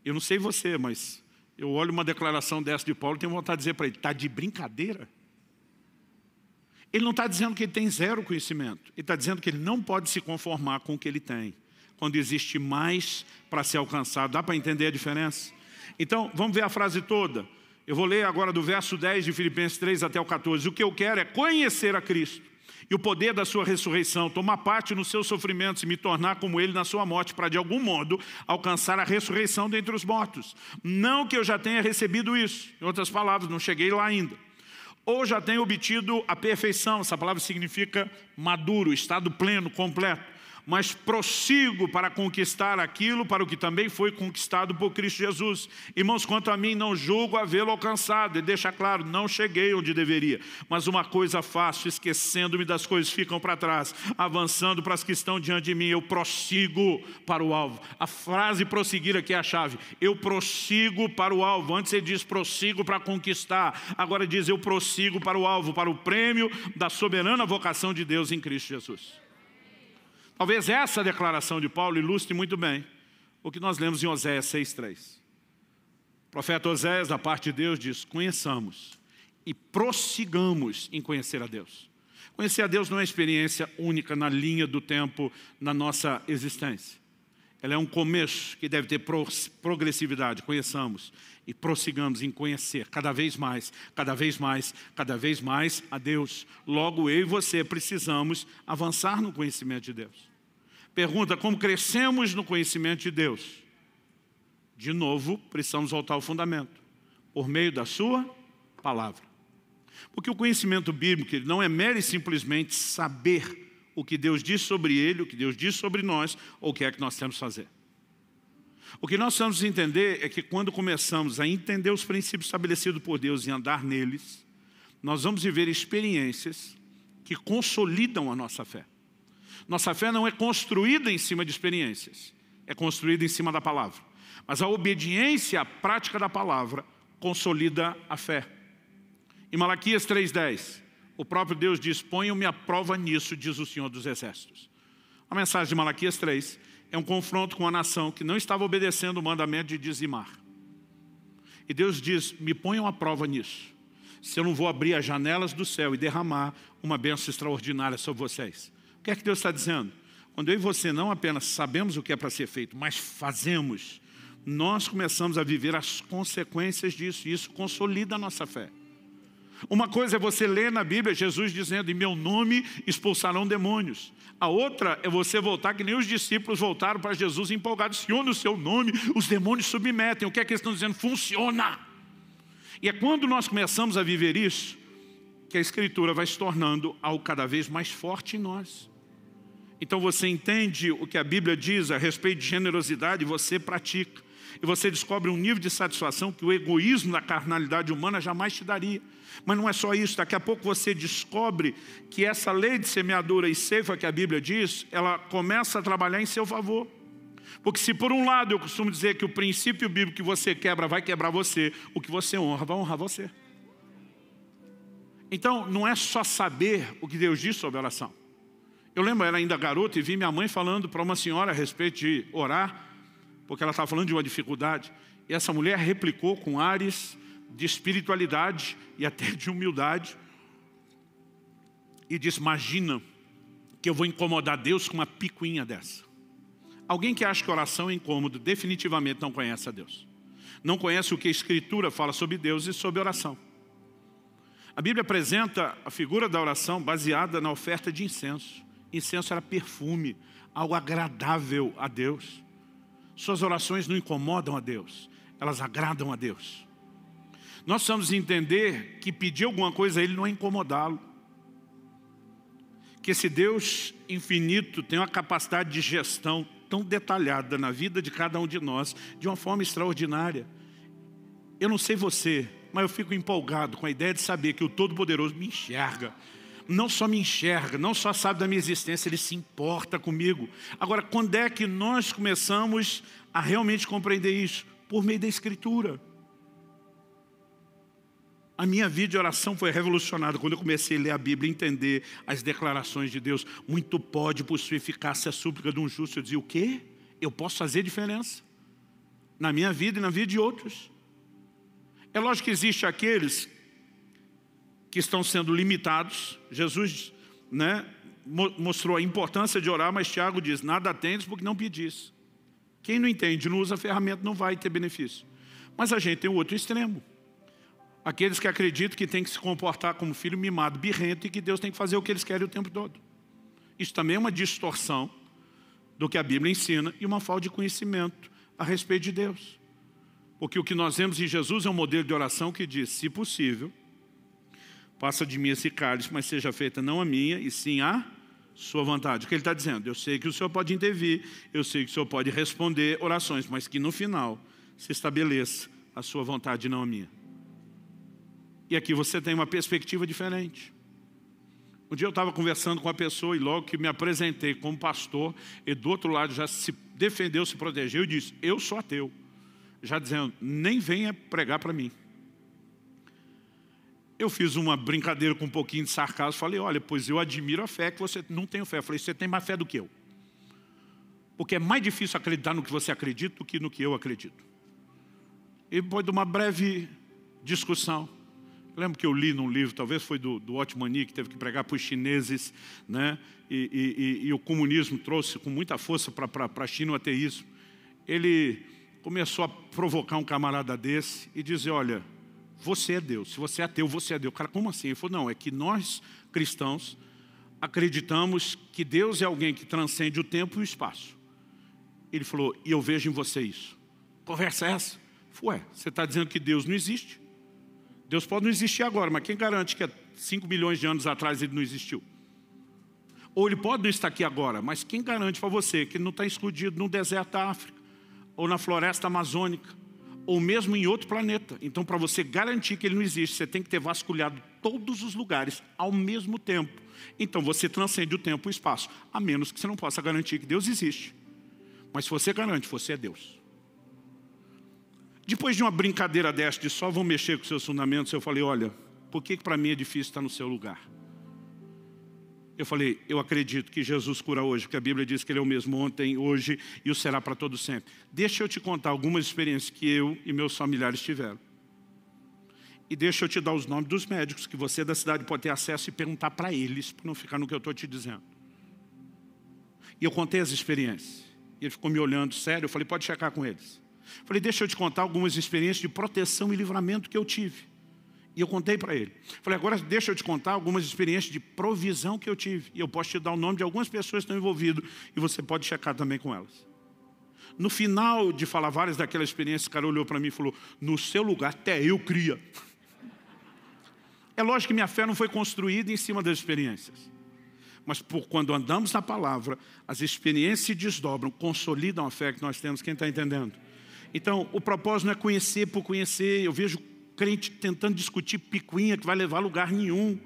Eu não sei você, mas eu olho uma declaração dessa de Paulo e tenho vontade de dizer para ele, está de brincadeira? Ele não está dizendo que ele tem zero conhecimento. Ele está dizendo que ele não pode se conformar com o que ele tem, quando existe mais para ser alcançado. Dá para entender a diferença? Então, vamos ver a frase toda. Eu vou ler agora do verso 10 de Filipenses 3 até o 14. O que eu quero é conhecer a Cristo e o poder da sua ressurreição, tomar parte nos seus sofrimentos e me tornar como Ele na sua morte, para de algum modo alcançar a ressurreição dentre os mortos. Não que eu já tenha recebido isso, em outras palavras, não cheguei lá ainda. Ou já tenha obtido a perfeição, essa palavra significa maduro, estado pleno, completo. mas prossigo para conquistar aquilo para o que também foi conquistado por Cristo Jesus. Irmãos, quanto a mim, não julgo havê-lo alcançado. E deixa claro, não cheguei onde deveria. Mas uma coisa faço, esquecendo-me das coisas que ficam para trás, avançando para as que estão diante de mim, eu prossigo para o alvo. A frase prosseguir aqui é a chave. Eu prossigo para o alvo. Antes ele diz prossigo para conquistar. Agora diz eu prossigo para o alvo, para o prêmio da soberana vocação de Deus em Cristo Jesus. Talvez essa declaração de Paulo ilustre muito bem o que nós lemos em Oséias 6:3. O profeta Oséias, da parte de Deus, diz: conheçamos e prossigamos em conhecer a Deus. Conhecer a Deus não é uma experiência única na linha do tempo na nossa existência. Ela é um começo que deve ter progressividade. Conheçamos e prossigamos em conhecer cada vez mais, cada vez mais, cada vez mais a Deus. Logo, eu e você precisamos avançar no conhecimento de Deus. Pergunta, como crescemos no conhecimento de Deus? De novo, precisamos voltar ao fundamento, por meio da sua palavra. Porque o conhecimento bíblico não é mero e simplesmente saber o que Deus diz sobre ele, o que Deus diz sobre nós, ou o que é que nós temos que fazer. O que nós precisamos entender é que quando começamos a entender os princípios estabelecidos por Deus e andar neles, nós vamos viver experiências que consolidam a nossa fé. Nossa fé não é construída em cima de experiências, é construída em cima da palavra. Mas a obediência à prática da palavra consolida a fé. Em Malaquias 3:10, o próprio Deus diz: ponham-me à prova nisso, diz o Senhor dos Exércitos. A mensagem de Malaquias 3 é um confronto com a nação que não estava obedecendo o mandamento de dizimar. E Deus diz: me ponham à prova nisso, se eu não vou abrir as janelas do céu e derramar uma bênção extraordinária sobre vocês. O que é que Deus está dizendo? Quando eu e você não apenas sabemos o que é para ser feito, mas fazemos, nós começamos a viver as consequências disso, e isso consolida a nossa fé. Uma coisa é você ler na Bíblia Jesus dizendo: em meu nome expulsarão demônios. A outra é você voltar que nem os discípulos voltaram para Jesus empolgados: Senhor, no seu nome os demônios submetem. O que é que eles estão dizendo? Funciona. E é quando nós começamos a viver isso que a Escritura vai se tornando algo cada vez mais forte em nós. Então você entende o que a Bíblia diz a respeito de generosidade e você pratica. E você descobre um nível de satisfação que o egoísmo da carnalidade humana jamais te daria. Mas não é só isso, daqui a pouco você descobre que essa lei de semeadura e ceifa que a Bíblia diz, ela começa a trabalhar em seu favor. Porque se por um lado eu costumo dizer que o princípio bíblico que você quebra vai quebrar você, o que você honra vai honrar você. Então não é só saber o que Deus diz sobre oração. Eu lembro, eu era ainda garoto e vi minha mãe falando para uma senhora a respeito de orar, porque ela estava falando de uma dificuldade. E essa mulher replicou com ares de espiritualidade e até de humildade. E disse: imagina que eu vou incomodar Deus com uma picuinha dessa. Alguém que acha que oração é incômodo, definitivamente não conhece a Deus. Não conhece o que a Escritura fala sobre Deus e sobre oração. A Bíblia apresenta a figura da oração baseada na oferta de incenso. Incenso era perfume, algo agradável a Deus. Suas orações não incomodam a Deus, elas agradam a Deus. Nós precisamos entender que pedir alguma coisa a Ele não é incomodá-lo. Que esse Deus infinito tem uma capacidade de gestão tão detalhada na vida de cada um de nós, de uma forma extraordinária. Eu não sei você, mas eu fico empolgado com a ideia de saber que o Todo-Poderoso me enxerga. Não só me enxerga, não só sabe da minha existência, Ele se importa comigo. Agora, quando é que nós começamos a realmente compreender isso? Por meio da Escritura. A minha vida de oração foi revolucionada quando eu comecei a ler a Bíblia e entender as declarações de Deus. Muito pode por sua eficácia a súplica de um justo. Eu dizia: o quê? Eu posso fazer diferença na minha vida e na vida de outros. É lógico que existe aqueles que estão sendo limitados. Jesus, mostrou a importância de orar, mas Tiago diz: nada tendes porque não pedis. Quem não entende, não usa a ferramenta, não vai ter benefício. Mas a gente tem o outro extremo. Aqueles que acreditam que tem que se comportar como filho mimado, birrento, e que Deus tem que fazer o que eles querem o tempo todo. Isso também é uma distorção do que a Bíblia ensina e uma falta de conhecimento a respeito de Deus. Porque o que nós vemos em Jesus é um modelo de oração que diz: se possível, passa de mim esse cálice, mas seja feita não a minha, e sim a sua vontade. O que ele está dizendo? Eu sei que o Senhor pode intervir, eu sei que o Senhor pode responder orações, mas que no final se estabeleça a sua vontade, não a minha. E aqui você tem uma perspectiva diferente. Um dia eu estava conversando com uma pessoa e logo que me apresentei como pastor, e do outro lado já se defendeu, se protegeu e disse, eu sou ateu. Já dizendo, nem venha pregar para mim. Eu fiz uma brincadeira com um pouquinho de sarcasmo, falei, olha, pois eu admiro a fé que você não tem fé. Eu falei, você tem mais fé do que eu. Porque é mais difícil acreditar no que você acredita do que no que eu acredito. E depois de uma breve discussão, eu lembro que eu li num livro, talvez foi do Otmani, que teve que pregar para os chineses, né? E o comunismo trouxe com muita força para a China o ateísmo. Ele começou a provocar um camarada desse e dizer, olha, você é Deus, se você é ateu, você é Deus. Cara, como assim? Ele falou, não, é que nós, cristãos, acreditamos que Deus é alguém que transcende o tempo e o espaço. Ele falou, e eu vejo em você isso. Conversa é essa? Ué, você está dizendo que Deus não existe? Deus pode não existir agora, mas quem garante que há 5 milhões de anos atrás ele não existiu? Ou ele pode não estar aqui agora, mas quem garante para você que ele não está escondido no deserto da África, ou na floresta amazônica, ou mesmo em outro planeta? Então, para você garantir que ele não existe, você tem que ter vasculhado todos os lugares ao mesmo tempo. Então, você transcende o tempo e o espaço, a menos que você não possa garantir que Deus existe. Mas se você garante, você é Deus. Depois de uma brincadeira dessa, de só vão mexer com seus fundamentos, eu falei, olha, por que para mim é difícil estar no seu lugar? Eu falei, eu acredito que Jesus cura hoje, porque a Bíblia diz que Ele é o mesmo ontem, hoje e o será para todo sempre. Deixa eu te contar algumas experiências que eu e meus familiares tiveram. E deixa eu te dar os nomes dos médicos, que você da cidade pode ter acesso e perguntar para eles, para não ficar no que eu estou te dizendo. E eu contei as experiências. E ele ficou me olhando sério, eu falei, pode checar com eles. Falei, deixa eu te contar algumas experiências de proteção e livramento que eu tive. E eu contei para ele. Falei, agora deixa eu te contar algumas experiências de provisão que eu tive. E eu posso te dar o nome de algumas pessoas que estão envolvidas. E você pode checar também com elas. No final de falar várias daquelas experiências, o cara olhou para mim e falou, no seu lugar até eu cria. É lógico que minha fé não foi construída em cima das experiências. Mas quando andamos na palavra, as experiências se desdobram, consolidam a fé que nós temos. Quem está entendendo? Então, o propósito não é conhecer por conhecer. Eu vejo crente tentando discutir picuinha que vai levar a lugar nenhum.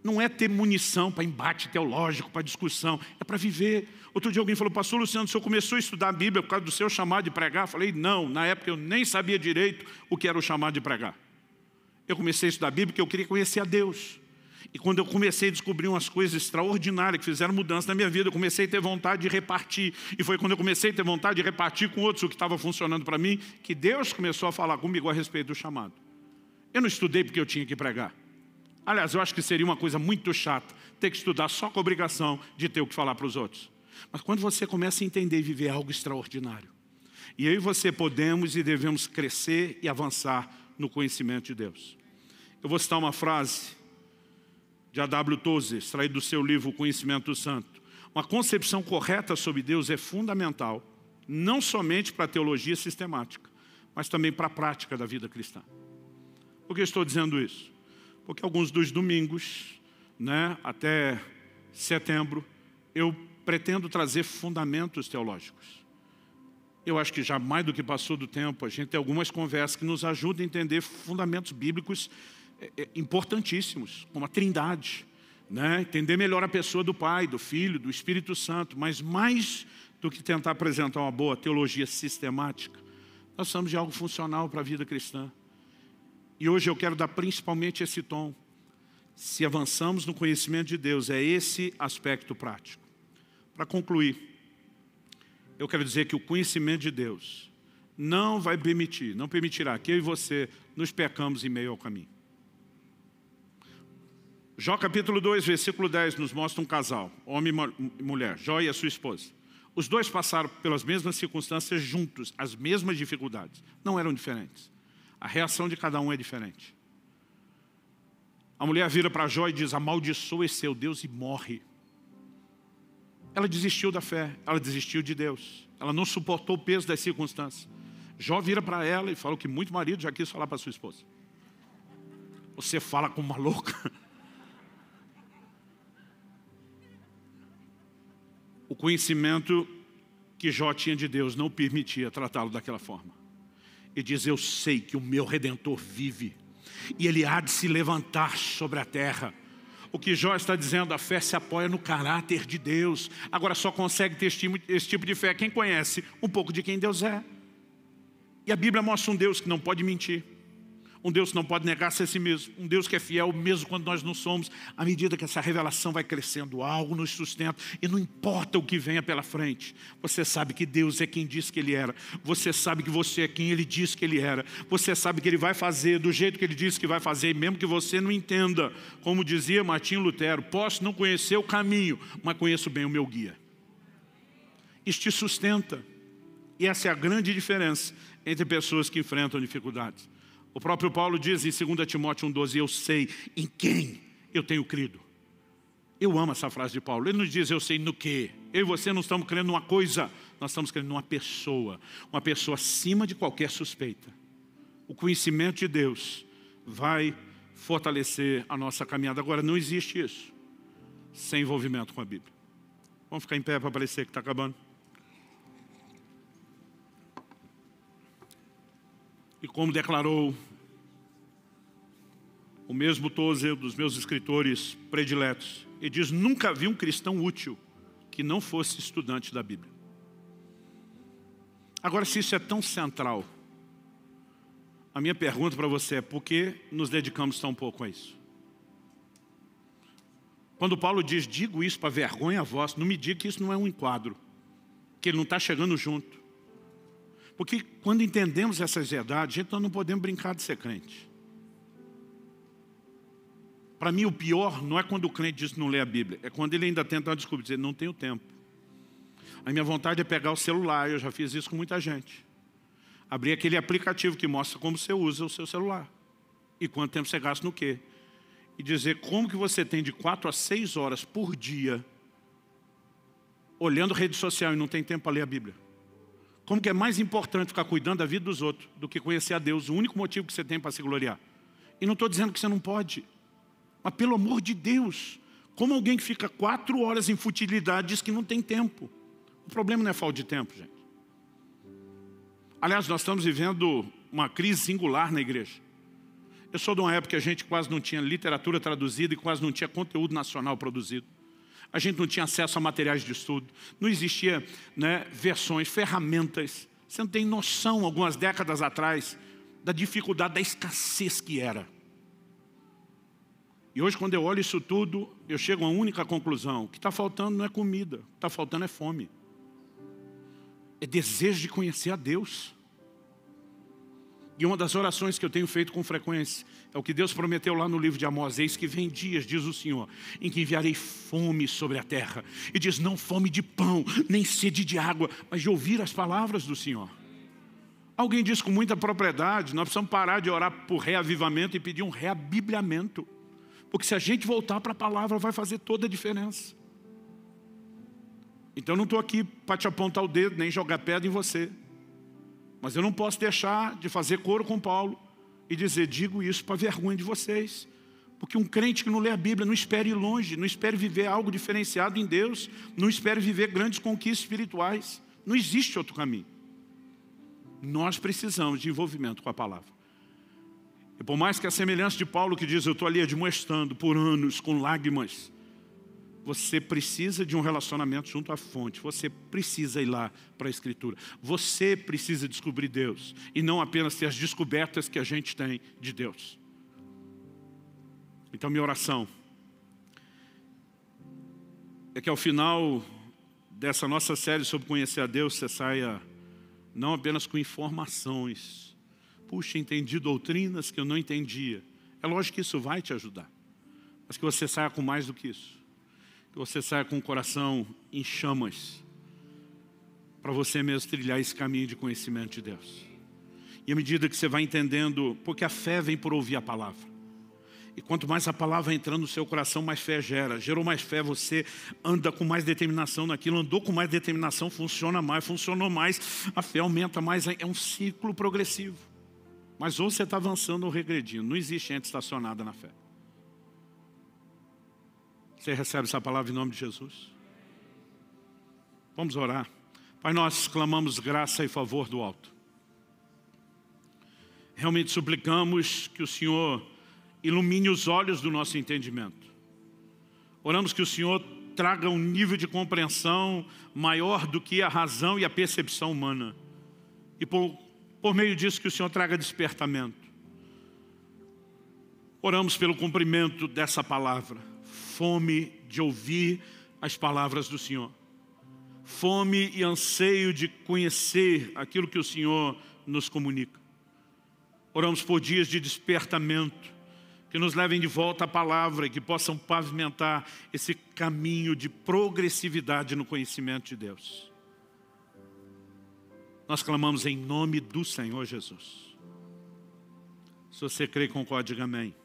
Não é ter munição para embate teológico, para discussão. É para viver. Outro dia alguém falou, pastor Luciano, o senhor começou a estudar a Bíblia por causa do seu chamado de pregar? Eu falei, não, na época eu nem sabia direito o que era o chamado de pregar. Eu comecei a estudar a Bíblia porque eu queria conhecer a Deus. E quando eu comecei a descobrir umas coisas extraordinárias que fizeram mudança na minha vida, eu comecei a ter vontade de repartir. E foi quando eu comecei a ter vontade de repartir com outros o que estava funcionando para mim, que Deus começou a falar comigo a respeito do chamado. Eu não estudei porque eu tinha que pregar. Aliás, eu acho que seria uma coisa muito chata ter que estudar só com a obrigação de ter o que falar para os outros. Mas quando você começa a entender e viver algo extraordinário, e eu e você podemos e devemos crescer e avançar no conhecimento de Deus. Eu vou citar uma frase de A.W. Tozer, extraído do seu livro O Conhecimento do Santo. Uma concepção correta sobre Deus é fundamental, não somente para a teologia sistemática, mas também para a prática da vida cristã. Por que eu estou dizendo isso? Porque alguns dos domingos, até setembro, eu pretendo trazer fundamentos teológicos. Eu acho que já mais do que passou do tempo, a gente tem algumas conversas que nos ajudam a entender fundamentos bíblicos importantíssimos, como a Trindade, entender melhor a pessoa do Pai, do Filho, do Espírito Santo, mas mais do que tentar apresentar uma boa teologia sistemática, nós precisamos de algo funcional para a vida cristã. E hoje eu quero dar principalmente esse tom. Se avançamos no conhecimento de Deus, é esse aspecto prático. Para concluir, eu quero dizer que o conhecimento de Deus não permitirá que eu e você nos pecamos em meio ao caminho. Jó capítulo 2, versículo 10 nos mostra um casal, homem e mulher, Jó e a sua esposa. Os dois passaram pelas mesmas circunstâncias juntos, as mesmas dificuldades. Não eram diferentes. A reação de cada um é diferente. A mulher vira para Jó e diz, amaldiçoa esse seu Deus e morre. Ela desistiu da fé, ela desistiu de Deus. Ela não suportou o peso das circunstâncias. Jó vira para ela e fala o que muito marido já quis falar para sua esposa. Você fala como uma louca. conhecimento que Jó tinha de Deus não permitia tratá-lo daquela forma. Ele diz, eu sei que o meu Redentor vive e ele há de se levantar sobre a terra. O que Jó está dizendo, a fé se apoia no caráter de Deus. Agora só consegue ter esse tipo de fé quem conhece um pouco de quem Deus é. E a Bíblia mostra um Deus que não pode mentir. Um Deus que não pode negar-se a si mesmo. Um Deus que é fiel mesmo quando nós não somos. À medida que essa revelação vai crescendo, algo nos sustenta. E não importa o que venha pela frente. Você sabe que Deus é quem diz que Ele era. Você sabe que você é quem Ele diz que Ele era. Você sabe que Ele vai fazer do jeito que Ele disse que vai fazer. E mesmo que você não entenda. Como dizia Martinho Lutero, posso não conhecer o caminho, mas conheço bem o meu guia. Isso te sustenta. E essa é a grande diferença entre pessoas que enfrentam dificuldades. O próprio Paulo diz em 2 Timóteo 1,12, eu sei em quem eu tenho crido. Eu amo essa frase de Paulo. Ele nos diz, eu sei no quê. Eu e você não estamos crendo numa coisa, nós estamos crendo numa pessoa. Uma pessoa acima de qualquer suspeita. O conhecimento de Deus vai fortalecer a nossa caminhada. Agora, não existe isso sem envolvimento com a Bíblia. Vamos ficar em pé para parecer que está acabando. E como declarou o mesmo Tozer, dos meus escritores prediletos, ele diz, nunca vi um cristão útil que não fosse estudante da Bíblia. Agora, se isso é tão central, a minha pergunta para você é, por que nos dedicamos tão pouco a isso? Quando Paulo diz, digo isso para vergonha vossa, não me diga que isso não é um enquadro, que ele não está chegando junto. Porque quando entendemos essas verdades, gente, nós não podemos brincar de ser crente. Para mim, o pior não é quando o crente diz que não lê a Bíblia. É quando ele ainda tenta desculpa, dizer, não tenho tempo. A minha vontade é pegar o celular, eu já fiz isso com muita gente. Abrir aquele aplicativo que mostra como você usa o seu celular. E quanto tempo você gasta no quê. E dizer como que você tem de 4 a 6 horas por dia olhando rede social e não tem tempo para ler a Bíblia. Como que é mais importante ficar cuidando da vida dos outros do que conhecer a Deus, o único motivo que você tem para se gloriar. E não estou dizendo que você não pode, mas pelo amor de Deus, como alguém que fica 4 horas em futilidade diz que não tem tempo. O problema não é falta de tempo, gente. Aliás, nós estamos vivendo uma crise singular na igreja. Eu sou de uma época que a gente quase não tinha literatura traduzida e quase não tinha conteúdo nacional produzido. A gente não tinha acesso a materiais de estudo, não existia, né, versões, ferramentas. Você não tem noção, algumas décadas atrás, da dificuldade, da escassez que era. E hoje, quando eu olho isso tudo, eu chego a uma única conclusão. O que está faltando não é comida, o que está faltando é fome. É desejo de conhecer a Deus. E uma das orações que eu tenho feito com frequência é o que Deus prometeu lá no livro de Amós. Eis que vem dias, diz o Senhor, em que enviarei fome sobre a terra. E diz, não fome de pão, nem sede de água, mas de ouvir as palavras do Senhor. Alguém diz com muita propriedade, nós precisamos parar de orar por reavivamento e pedir um reabibliamento. Porque se a gente voltar para a palavra, vai fazer toda a diferença. Então eu não estou aqui para te apontar o dedo, nem jogar pedra em você. Mas eu não posso deixar de fazer coro com Paulo e dizer, digo isso para vergonha de vocês. Porque um crente que não lê a Bíblia não espere ir longe, não espere viver algo diferenciado em Deus, não espere viver grandes conquistas espirituais. Não existe outro caminho. Nós precisamos de envolvimento com a palavra. E por mais que a semelhança de Paulo que diz, eu estou ali admoestando por anos com lágrimas, você precisa de um relacionamento junto à fonte. Você precisa ir lá para a Escritura. Você precisa descobrir Deus. E não apenas ter as descobertas que a gente tem de Deus. Então minha oração é que ao final dessa nossa série sobre conhecer a Deus, você saia não apenas com informações. Puxa, entendi doutrinas que eu não entendia. É lógico que isso vai te ajudar. Mas que você saia com mais do que isso. Que você saia com o coração em chamas para você mesmo trilhar esse caminho de conhecimento de Deus. E à medida que você vai entendendo, porque a fé vem por ouvir a palavra. E quanto mais a palavra vai entrando no seu coração, mais fé gera. Gerou mais fé, você anda com mais determinação naquilo. Andou com mais determinação, funciona mais. Funcionou mais, a fé aumenta mais. É um ciclo progressivo. Mas ou você está avançando ou regredindo. Não existe gente estacionada na fé. Você recebe essa palavra em nome de Jesus? Vamos orar. Pai, nós clamamos graça e favor do alto. Realmente suplicamos que o Senhor ilumine os olhos do nosso entendimento. Oramos que o Senhor traga um nível de compreensão maior do que a razão e a percepção humana. E por meio disso que o Senhor traga despertamento. Oramos pelo cumprimento dessa palavra. Fome de ouvir as palavras do Senhor. Fome e anseio de conhecer aquilo que o Senhor nos comunica. Oramos por dias de despertamento, que nos levem de volta à palavra e que possam pavimentar esse caminho de progressividade no conhecimento de Deus. Nós clamamos em nome do Senhor Jesus. Se você crê, concorde, diga amém.